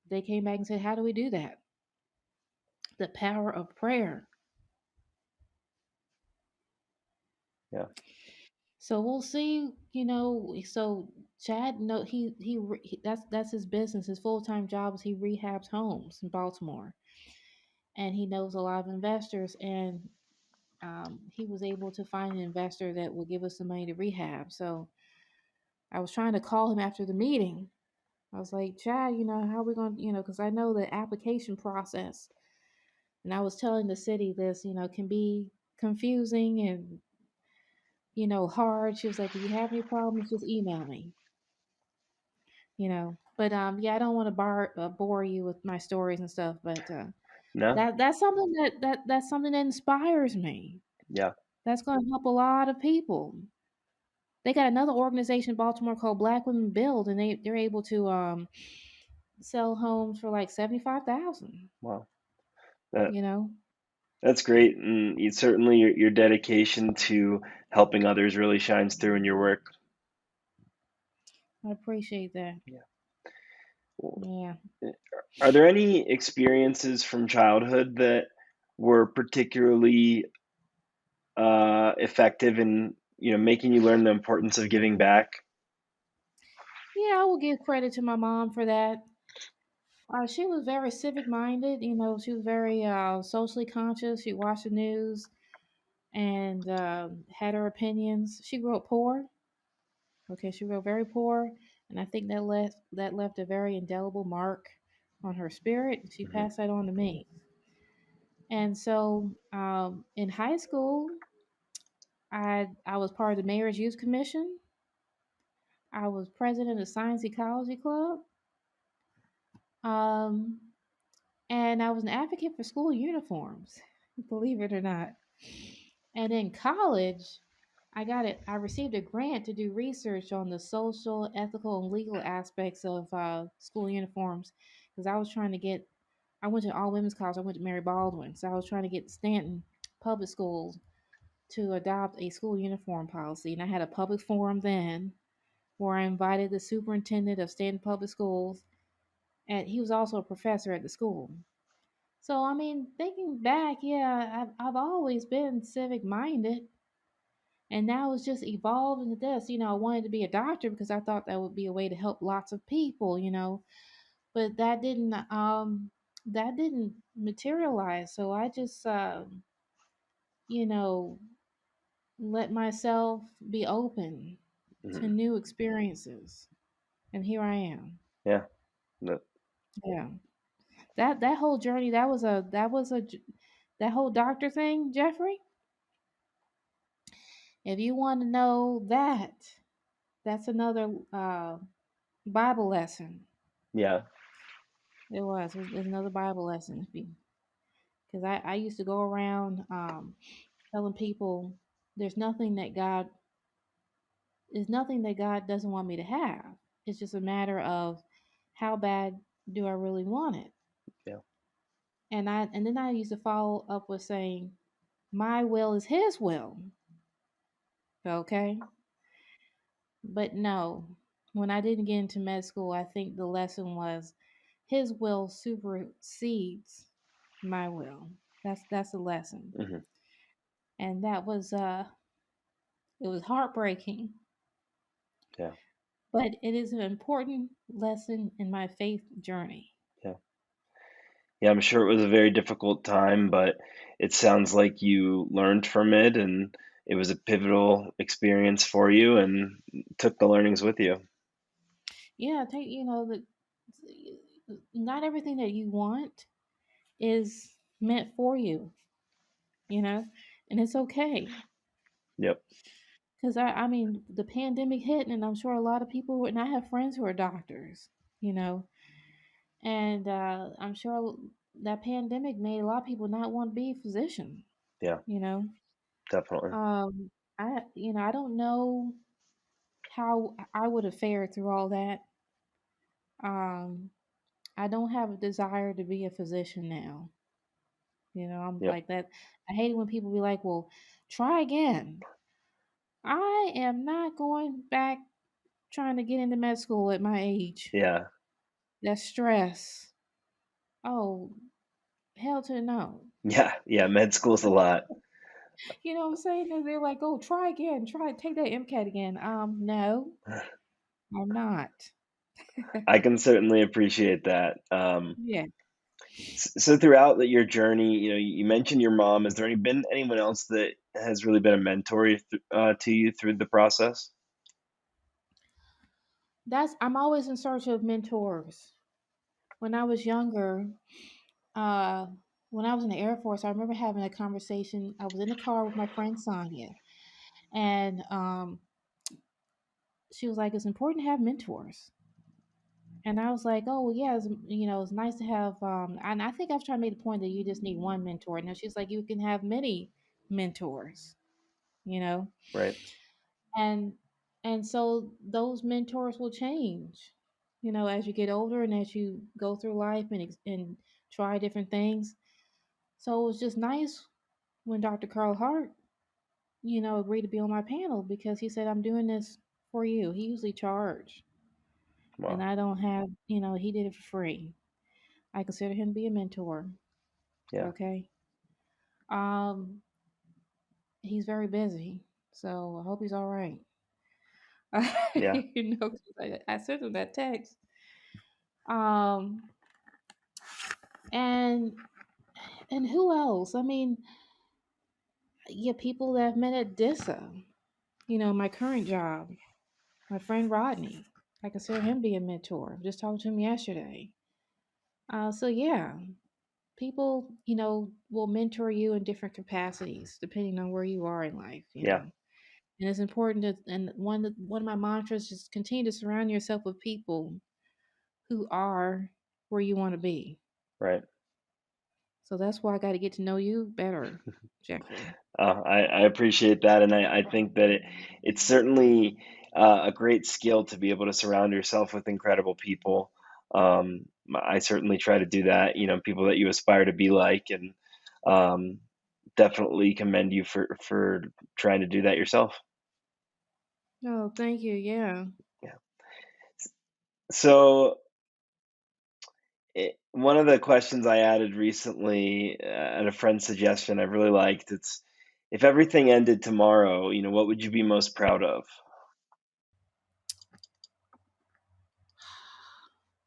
They came back and said, how do we do that? The power of prayer. Yeah, So we'll see. So Chad, no, that's his business. His full time job is he rehabs homes in Baltimore, and he knows a lot of investors. And he was able to find an investor that will give us the money to rehab. So I was trying to call him after the meeting. I was like, Chad, how are we going to, because I know the application process. And I was telling the city this, can be confusing and, hard. She was like, if you have any problems, just email me. But yeah, I don't want to bore you with my stories and stuff, but no, that's something that's something that inspires me. yeah, That's going to help a lot of people. They got another organization in Baltimore called Black Women Build, and they're able to sell homes for like 75,000. wow, that You know, that's great, and certainly your dedication to helping others really shines through in your work. I appreciate that. Yeah. Yeah. Are there any experiences from childhood that were particularly effective in making you learn the importance of giving back? Yeah, I will give credit to my mom for that. She was very civic minded. She was very socially conscious. She watched the news and had her opinions. She grew up poor. Okay, she grew up very poor, and I think that left a very indelible mark on her spirit. She Hmm. passed that on to me. And so in high school, I was part of the Mayor's Youth Commission. I was president of Science Ecology Club. Um, and I was an advocate for school uniforms, believe it or not. And in college, I received a grant to do research on the social, ethical, and legal aspects of school uniforms because I was trying to get. I went to all women's college. I went to Mary Baldwin, so I was trying to get Stanton public schools to adopt a school uniform policy, and I had a public forum then where I invited the superintendent of Stanton Public Schools, and he was also a professor at the school. So I mean, thinking back, yeah, I've always been civic minded, and now it's just evolved into this. I wanted to be a doctor because I thought that would be a way to help lots of people. But that didn't materialize. So I just you know let myself be open to Hmm. new experiences, and here I am. Yeah. That, Yeah, that whole journey, that whole doctor thing, Jeffrey. If you want to know that, that's another Bible lesson. yeah. It was another Bible lesson because I used to go around telling people there's nothing that God doesn't want me to have. It's just a matter of how bad do I really want it. Yeah. And then I used to follow up with saying, my will is His will. Okay, but no, when I didn't get into med school, I think the lesson was His will supersedes my will. That's a lesson, Hmm. and it was heartbreaking, Yeah. but it is an important lesson in my faith journey. Yeah. Yeah, I'm sure it was a very difficult time, but it sounds like you learned from it and it was a pivotal experience for you and took the learnings with you. Yeah, take that not everything that you want is meant for you, you know, and it's okay. Yep. Because I mean, the pandemic hit, and I'm sure a lot of people, and I have friends who are doctors, you know, and I'm sure that pandemic made a lot of people not want to be a physician, Yeah, you know. definitely. I don't know how I would have fared through all that. Um, I don't have a desire to be a physician now. I'm Yep. like that. I hate it when people be like, well, try again. I am not going back trying to get into med school at my age. Yeah. That's stress. Oh, hell to the no. Yeah. Yeah. Med school's a lot. You know what I'm saying? And they're like, oh, try again. Take that MCAT again. No, I'm not. I can certainly appreciate that. Yeah. So throughout your journey, you mentioned your mom. Has there been anyone else that has really been a mentor to you through the process? I'm always in search of mentors. When I was younger, uh, when I was in the Air Force, I remember having a conversation. I was in the car with my friend Sonia, and she was like, "It's important to have mentors." And I was like, "Oh, well, yeah, it's nice to have." And I think I've tried to make the point that you just need one mentor. Now she's like, "You can have many mentors," you know, Right. and so those mentors will change, as you get older and as you go through life and try different things. So it was just nice when Dr. Carl Hart, agreed to be on my panel because he said, "I'm doing this for you." He usually charged, and Wow. I don't have, he did it for free. I consider him to be a mentor. Yeah. Okay. Um, he's very busy, so I hope he's all right. Yeah. 'Cause I sent him that text. Um, and who else? I mean, yeah, people that I've met at DISA. My current job. My friend Rodney. I consider him to be a mentor. I just talked to him yesterday. So yeah, people, will mentor you in different capacities depending on where you are in life. Yeah, And it's important to, and one of my mantras is continue to surround yourself with people who are where you want to be. right. So that's why I got to get to know you better, Jeffrey. I appreciate that, and I think that it's certainly a great skill to be able to surround yourself with incredible people. I certainly try to do that. People that you aspire to be like, and um, definitely commend you for trying to do that yourself. Oh, thank you. Yeah. Yeah. So one of the questions I added recently at a friend's suggestion, I really liked. It's if everything ended tomorrow, what would you be most proud of?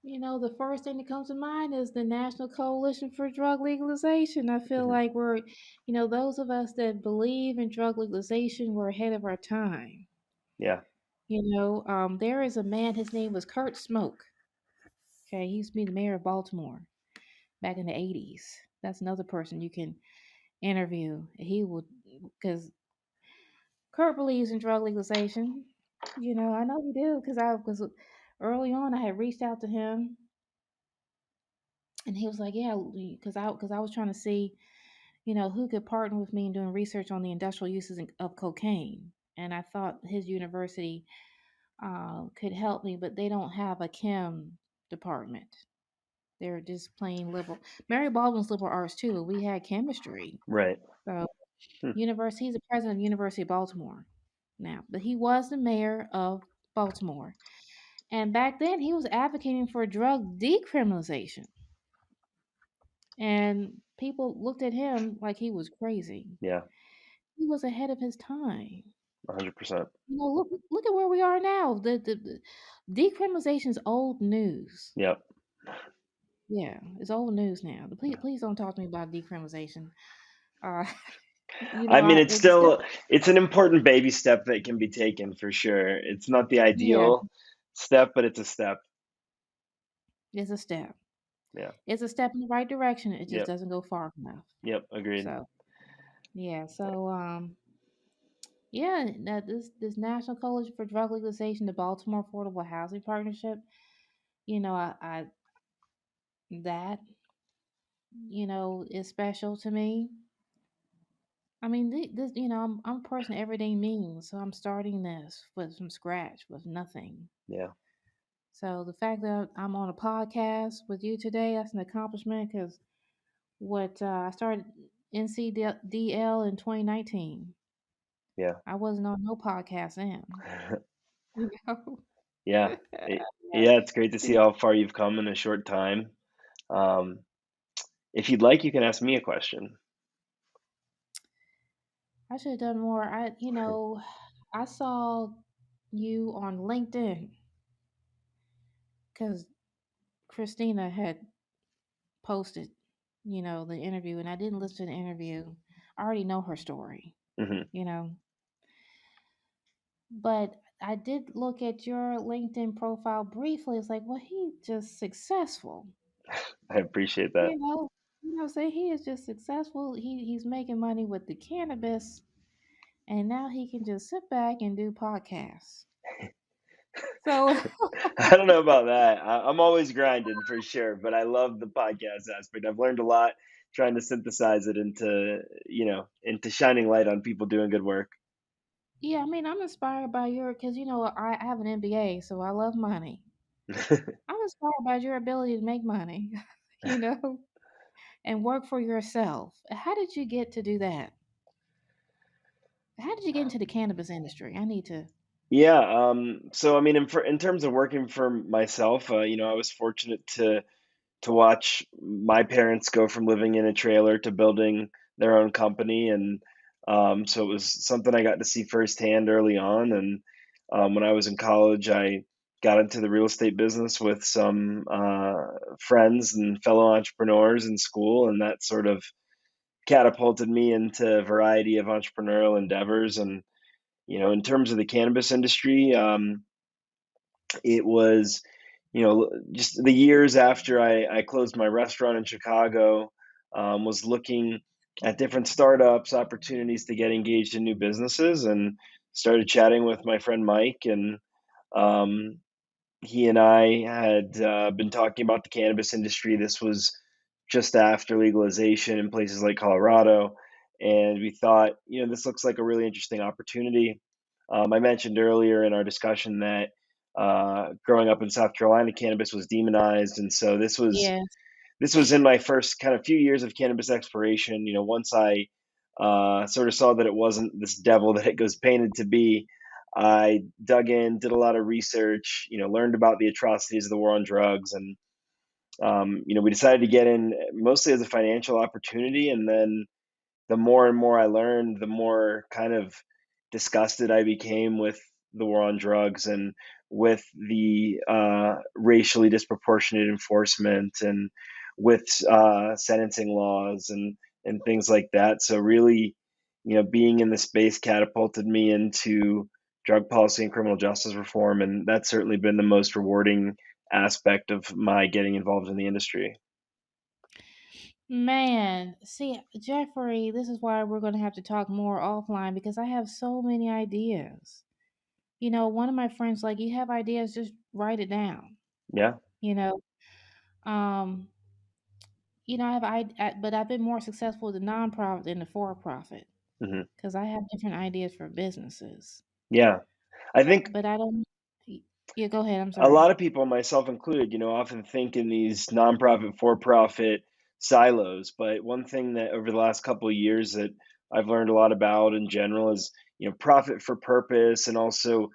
The first thing that comes to mind is the National Coalition for Drug Legalization. I feel like those of us that believe in drug legalization, we're ahead of our time. Yeah. There is a man, his name was Kurt Smoke. Okay, he used to be the mayor of Baltimore back in the 80s. That's another person you can interview. He would, because Kurt believes in drug legalization. I know he do because early on I had reached out to him and he was like, yeah, because I was trying to see, who could partner with me in doing research on the industrial uses of cocaine, and I thought his university could help me, but they don't have a chem department. They're just plain liberal. Mary Baldwin's liberal arts too, but we had chemistry. Right. So Hmm. he's the president of the University of Baltimore now, but he was the mayor of Baltimore. And back then he was advocating for drug decriminalization. And people looked at him like he was crazy. Yeah. He was ahead of his time. 100%. Look at where we are now. The decriminalization is old news. Yep. Yeah, it's old news now. Please don't talk to me about decriminalization. Uh, I mean, it's it's still, still it's an important baby step that can be taken for sure. It's not the yeah, ideal step, but it's a step. it's a step. Yeah. It's a step in the right direction. It just Yep. doesn't go far enough. Yep. Agreed. So yeah, yeah, that this National Coalition for Drug Legalization, the Baltimore Affordable Housing Partnership, I that is special to me. I mean, this, I'm a person of everyday means, so I'm starting this from scratch with nothing. Yeah. So the fact that I'm on a podcast with you today, that's an accomplishment because I started NCDL in 2019. Yeah. I wasn't on no podcast then. You know? Yeah. Yeah. It's great to see how far you've come in a short time. Um, if you'd like, you can ask me a question. I should have done more. I saw you on LinkedIn because Christina had posted, the interview, and I didn't listen to the interview. I already know her story, Hmm. you know, but I did look at your LinkedIn profile briefly. It's like, well, he's just successful, I appreciate that. you know. Say he is just successful. He's making money with the cannabis, and now he can just sit back and do podcasts. So, I don't know about that. I'm always grinding for sure, but I love the podcast aspect. I've learned a lot trying to synthesize it into shining light on people doing good work. yeah, I mean, I'm inspired by because I have an MBA, so I love money. I'm inspired by your ability to make money, you know, and work for yourself. How did you get to do that? How did you get into the cannabis industry? I need to. Yeah. So I mean, in terms of working for myself, I was fortunate to watch my parents go from living in a trailer to building their own company, and so it was something I got to see firsthand early on. And when I was in college, I got into the real estate business with some friends and fellow entrepreneurs in school, and that sort of catapulted me into a variety of entrepreneurial endeavors. And in terms of the cannabis industry, it was just the years after I closed my restaurant in Chicago, was looking at different startups, opportunities to get engaged in new businesses, and started chatting with my friend Mike. And um, he and I had been talking about the cannabis industry. This was just after legalization in places like Colorado. And we thought, this looks like a really interesting opportunity. I mentioned earlier in our discussion that growing up in South Carolina, cannabis was demonized, and so Yes. this was in my first kind of few years of cannabis exploration. Once I sort of saw that it wasn't this devil that it was painted to be, I dug in, did a lot of research, learned about the atrocities of the war on drugs, and we decided to get in mostly as a financial opportunity. And then the more and more I learned, the more kind of disgusted I became with the war on drugs and with the racially disproportionate enforcement and with sentencing laws and things like that. So really, being in the space catapulted me into drug policy and criminal justice reform, and that's certainly been the most rewarding aspect of my getting involved in the industry. Man, see, Jeffrey, this is why we're going to have to talk more offline because I have so many ideas. One of my friends like, you have ideas, just write it down. Yeah. You know, um, but I've been more successful with the nonprofit than the for-profit Hmm. because I have different ideas for businesses. Yeah. I think But I don't. Yeah, go ahead. I'm a sorry. lot of people, myself included, often think in these nonprofit, for-profit silos. But one thing that over the last couple of years that I've learned a lot about in general is, profit for purpose, and also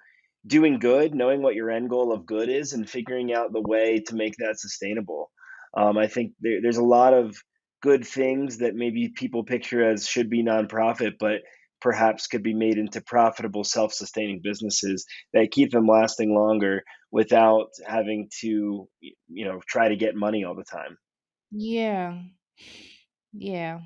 doing good, knowing what your end goal of good is, and figuring out the way to make that sustainable. I think there's a lot of good things that maybe people picture as should be nonprofit, but perhaps could be made into profitable, self-sustaining businesses that keep them lasting longer without having to, try to get money all the time. Yeah, yeah.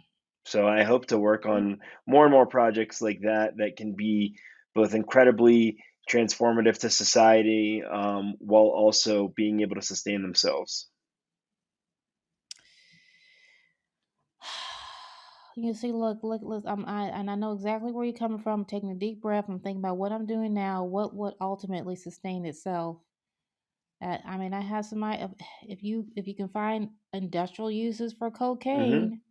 So I hope to work on more and more projects like that that can be both incredibly transformative to society, while also being able to sustain themselves. You see, look. And I know exactly where you're coming from. I'm taking a deep breath. I'm thinking about what I'm doing now. What would ultimately sustain itself? I mean, I have some. If you can find industrial uses for Hmm. cocaine,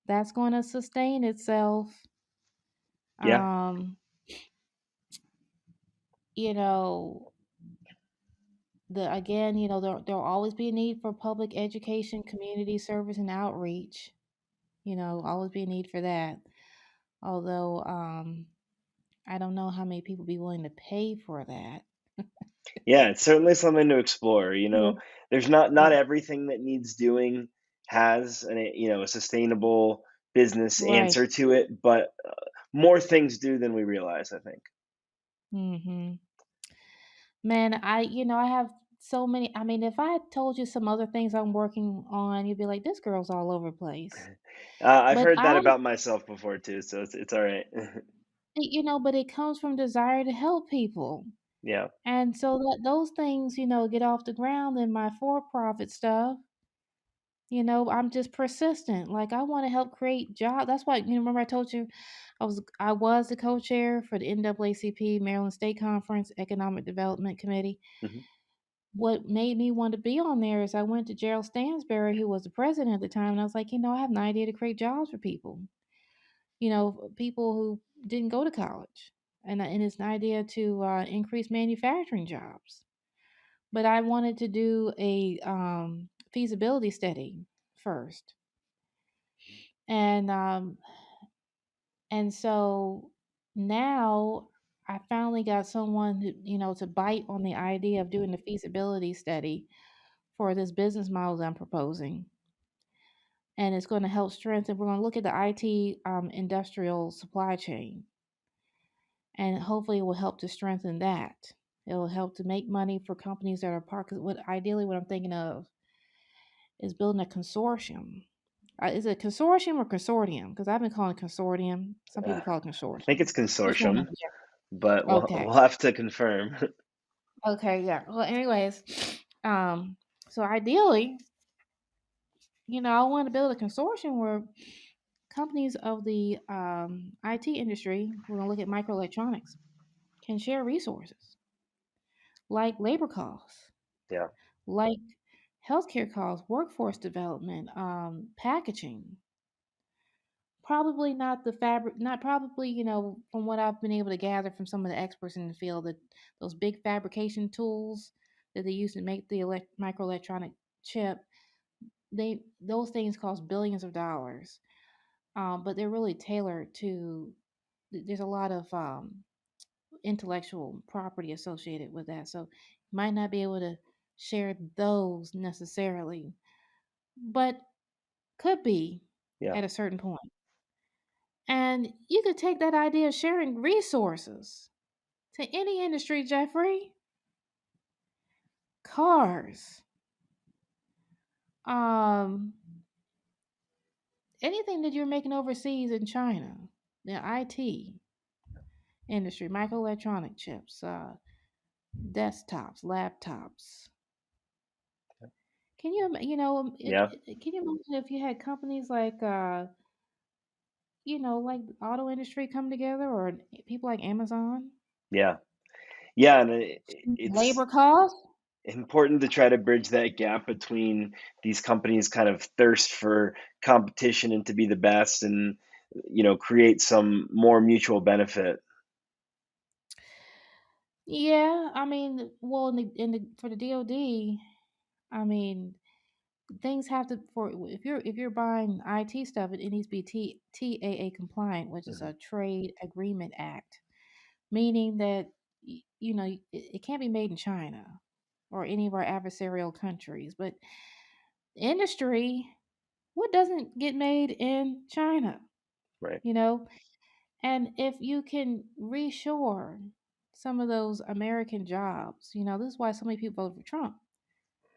that's going to sustain itself. Yeah. Um, you know, there'll always be a need for public education, community service, and outreach. Always be a need for that. Although, I don't know how many people be willing to pay for that. Yeah, it's certainly something to explore. Yeah. There's not everything that needs doing has a sustainable business Right. answer to it, but more things do than we realize, I think. Mhm. Man, I have so many. I mean, if I told you some other things I'm working on, you'd be like, "This girl's all over the place." I've But heard that I, about myself before too, so it's all right. but it comes from desire to help people. Yeah. And so that those things, get off the ground in my for-profit stuff, I'm just persistent. Like I want to help create jobs. That's why, remember I told you I was the co-chair for the NAACP Maryland State Conference Economic Development Committee. Hmm. What made me want to be on there is I went to Gerald Stansberry, who was the president at the time, and I was like, I have an idea to create jobs for people. People who didn't go to college, and it's an idea to increase manufacturing jobs. But I wanted to do a feasibility study first, and so now I finally got someone who to bite on the idea of doing the feasibility study for this business model that I'm proposing, and it's going to help strengthen. We're going to look at the IT industrial supply chain, and hopefully it will help to strengthen that. It will help to make money for companies that are part. Cause what I'm thinking of is building a consortium. Is it consortium or consortium? Because I've been calling it consortium. Some people call it I think consortium. it's Which one consortium, is it? but we'll Okay. we'll have to confirm. Okay. Yeah. Well, anyways, Um, so ideally, I want to build a consortium where companies of the IT industry, we're going to look at microelectronics, can share resources like labor costs, Yeah. like healthcare costs, workforce development, packaging. Probably not the fabric, not probably, from what I've been able to gather from some of the experts in the field, that those big fabrication tools that they use to make the microelectronic chip, those things cost billions of dollars. But they're really tailored to, there's a lot of intellectual property associated with that. So you might not be able to share those necessarily, but could be Yeah. at a certain point. And you could take that idea of sharing resources to any industry, Jeffrey. Cars, um, anything that you're making overseas in China, the IT industry, microelectronic chips, desktops, laptops. Can you, Yeah. can you imagine if you had companies like, like the auto industry come together, or people like Amazon? Yeah. Yeah. And it's Labor costs? important to try to bridge that gap between these companies kind of thirst for competition and to be the best and create some more mutual benefit. Yeah, I mean, well, for the DoD, I mean, things have to, for if you're buying IT stuff, it needs to be TAA compliant, which is Hmm. a Trade Agreement Act, meaning that it can't be made in China or any of our adversarial countries. But industry, what doesn't get made in China, Right. you know? And if you can reshore some of those American jobs, this is why so many people voted for Trump,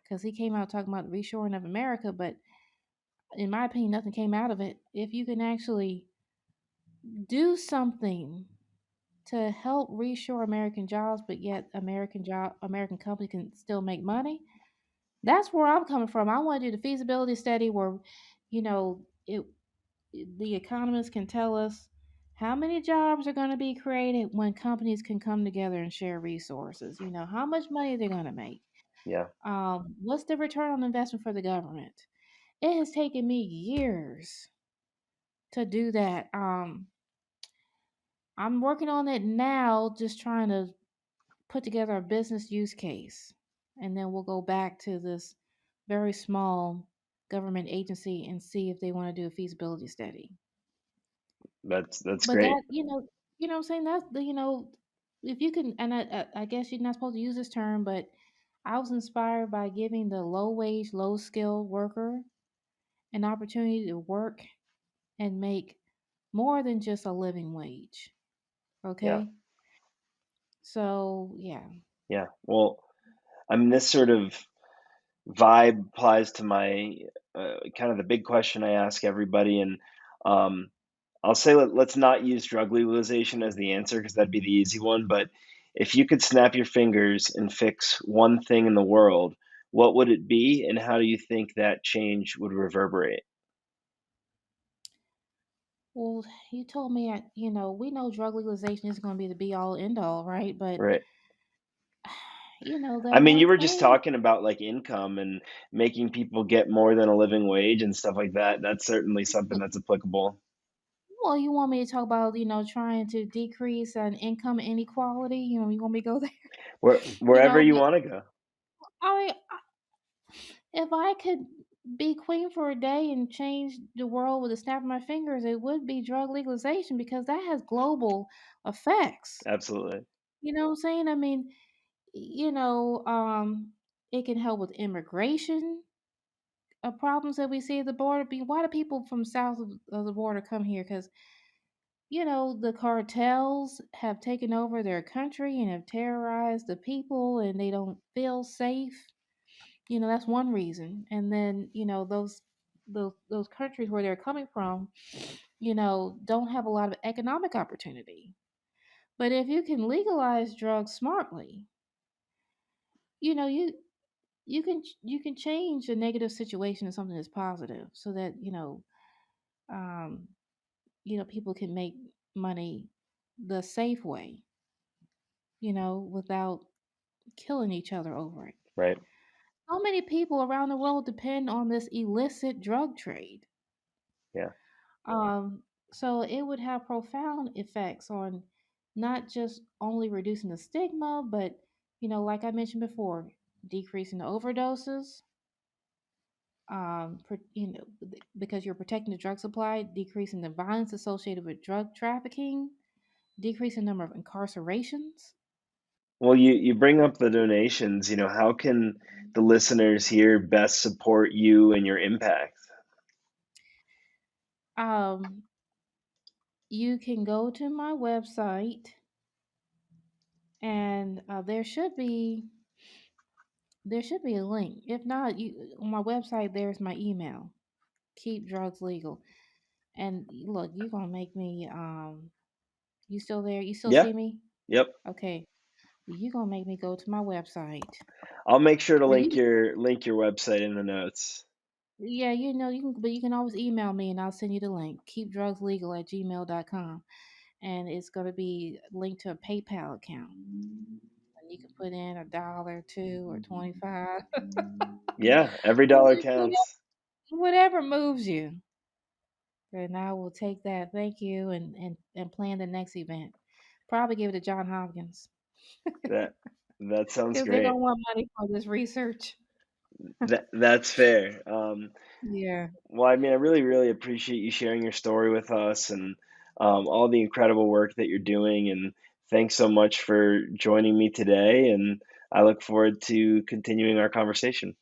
because he came out talking about the reshoring of America. But in my opinion, nothing came out of it. If you can actually do something to help reshore American jobs, but yet American company can still make money, that's where I'm coming from. I want to do the feasibility study where, it the economists can tell us how many jobs are going to be created when companies can come together and share resources. How much money they're going to make. Yeah. What's the return on investment for the government? It has taken me years to do that. I'm working on it now, just trying to put together a business use case. And then we'll go back to this very small government agency and see if they want to do a feasibility study. That's But great. that, what I'm saying? That's if you can, and I guess you're not supposed to use this term, but I was inspired by giving the low wage, low skill worker an opportunity to work and make more than just a living wage. Yeah. Okay? So, yeah. Yeah. Well, I mean, this sort of vibe applies to my kind of the big question I ask everybody, and um, I'll say let's not use drug legalization as the answer because that'd be the easy one. But if you could snap your fingers and fix one thing in the world, what would it be, and how do you think that change would reverberate? Well, you told me, we know drug legalization isn't going to be the be all end all, right? But, Right. I that mean, you one were just thing, talking about like income and making people get more than a living wage and stuff like that. That's certainly something that's applicable well, you want me to talk about, trying to decrease an income inequality? You want me to go there? wherever you But want to go. I, if I could be queen for a day and change the world with a snap of my fingers, it would be drug legalization, because that has global effects. Absolutely. You know what I'm saying? I mean, you know, um, it can help with immigration problems that we see at the border. Why do people from south of the border come here? Because the cartels have taken over their country and have terrorized the people, and they don't feel safe. That's one reason. And then those countries where they're coming from, don't have a lot of economic opportunity. But if you can legalize drugs smartly, you you can change a negative situation to something that's positive, so that um, people can make money the safe way, without killing each other over it. Right. So many people around the world depend on this illicit drug trade. Yeah. Um, so it would have profound effects on not just only reducing the stigma, but like I mentioned before, decreasing the overdoses. Because you're protecting the drug supply, decreasing the violence associated with drug trafficking, decreasing the number of incarcerations. Well, you bring up the donations. How can the listeners here best support you and your impact? Um, you can go to my website, and there should be a link. If not, on my website there's my email. Keep drugs legal. And look, you're gonna make me. You still there? You still Yeah. see me? Yep. Okay. You're gonna make me go to my website. I'll make sure to But link your website in the notes. yeah, but you can always email me and I'll send you the link. Keepdrugslegal@gmail.com. And it's gonna be linked to a PayPal account. And you can put in $1, 2, or 25. Yeah, every dollar counts. Whatever moves you. And I will take that. Thank you, and plan the next event. Probably give it to John Hopkins That that sounds because they're great. gonna want money for this research. That's fair. Yeah. Well, I mean, I really, really appreciate you sharing your story with us and all the incredible work that you're doing. And thanks so much for joining me today. And I look forward to continuing our conversation.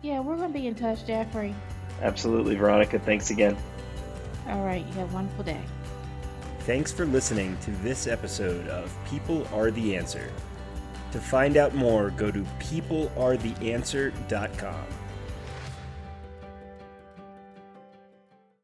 Yeah, we're gonna be in touch, Jeffrey. Absolutely, Veronica. Thanks again. All right. You have a wonderful day. Thanks for listening to this episode of People Are the Answer. To find out more, go to peoplearetheanswer.com.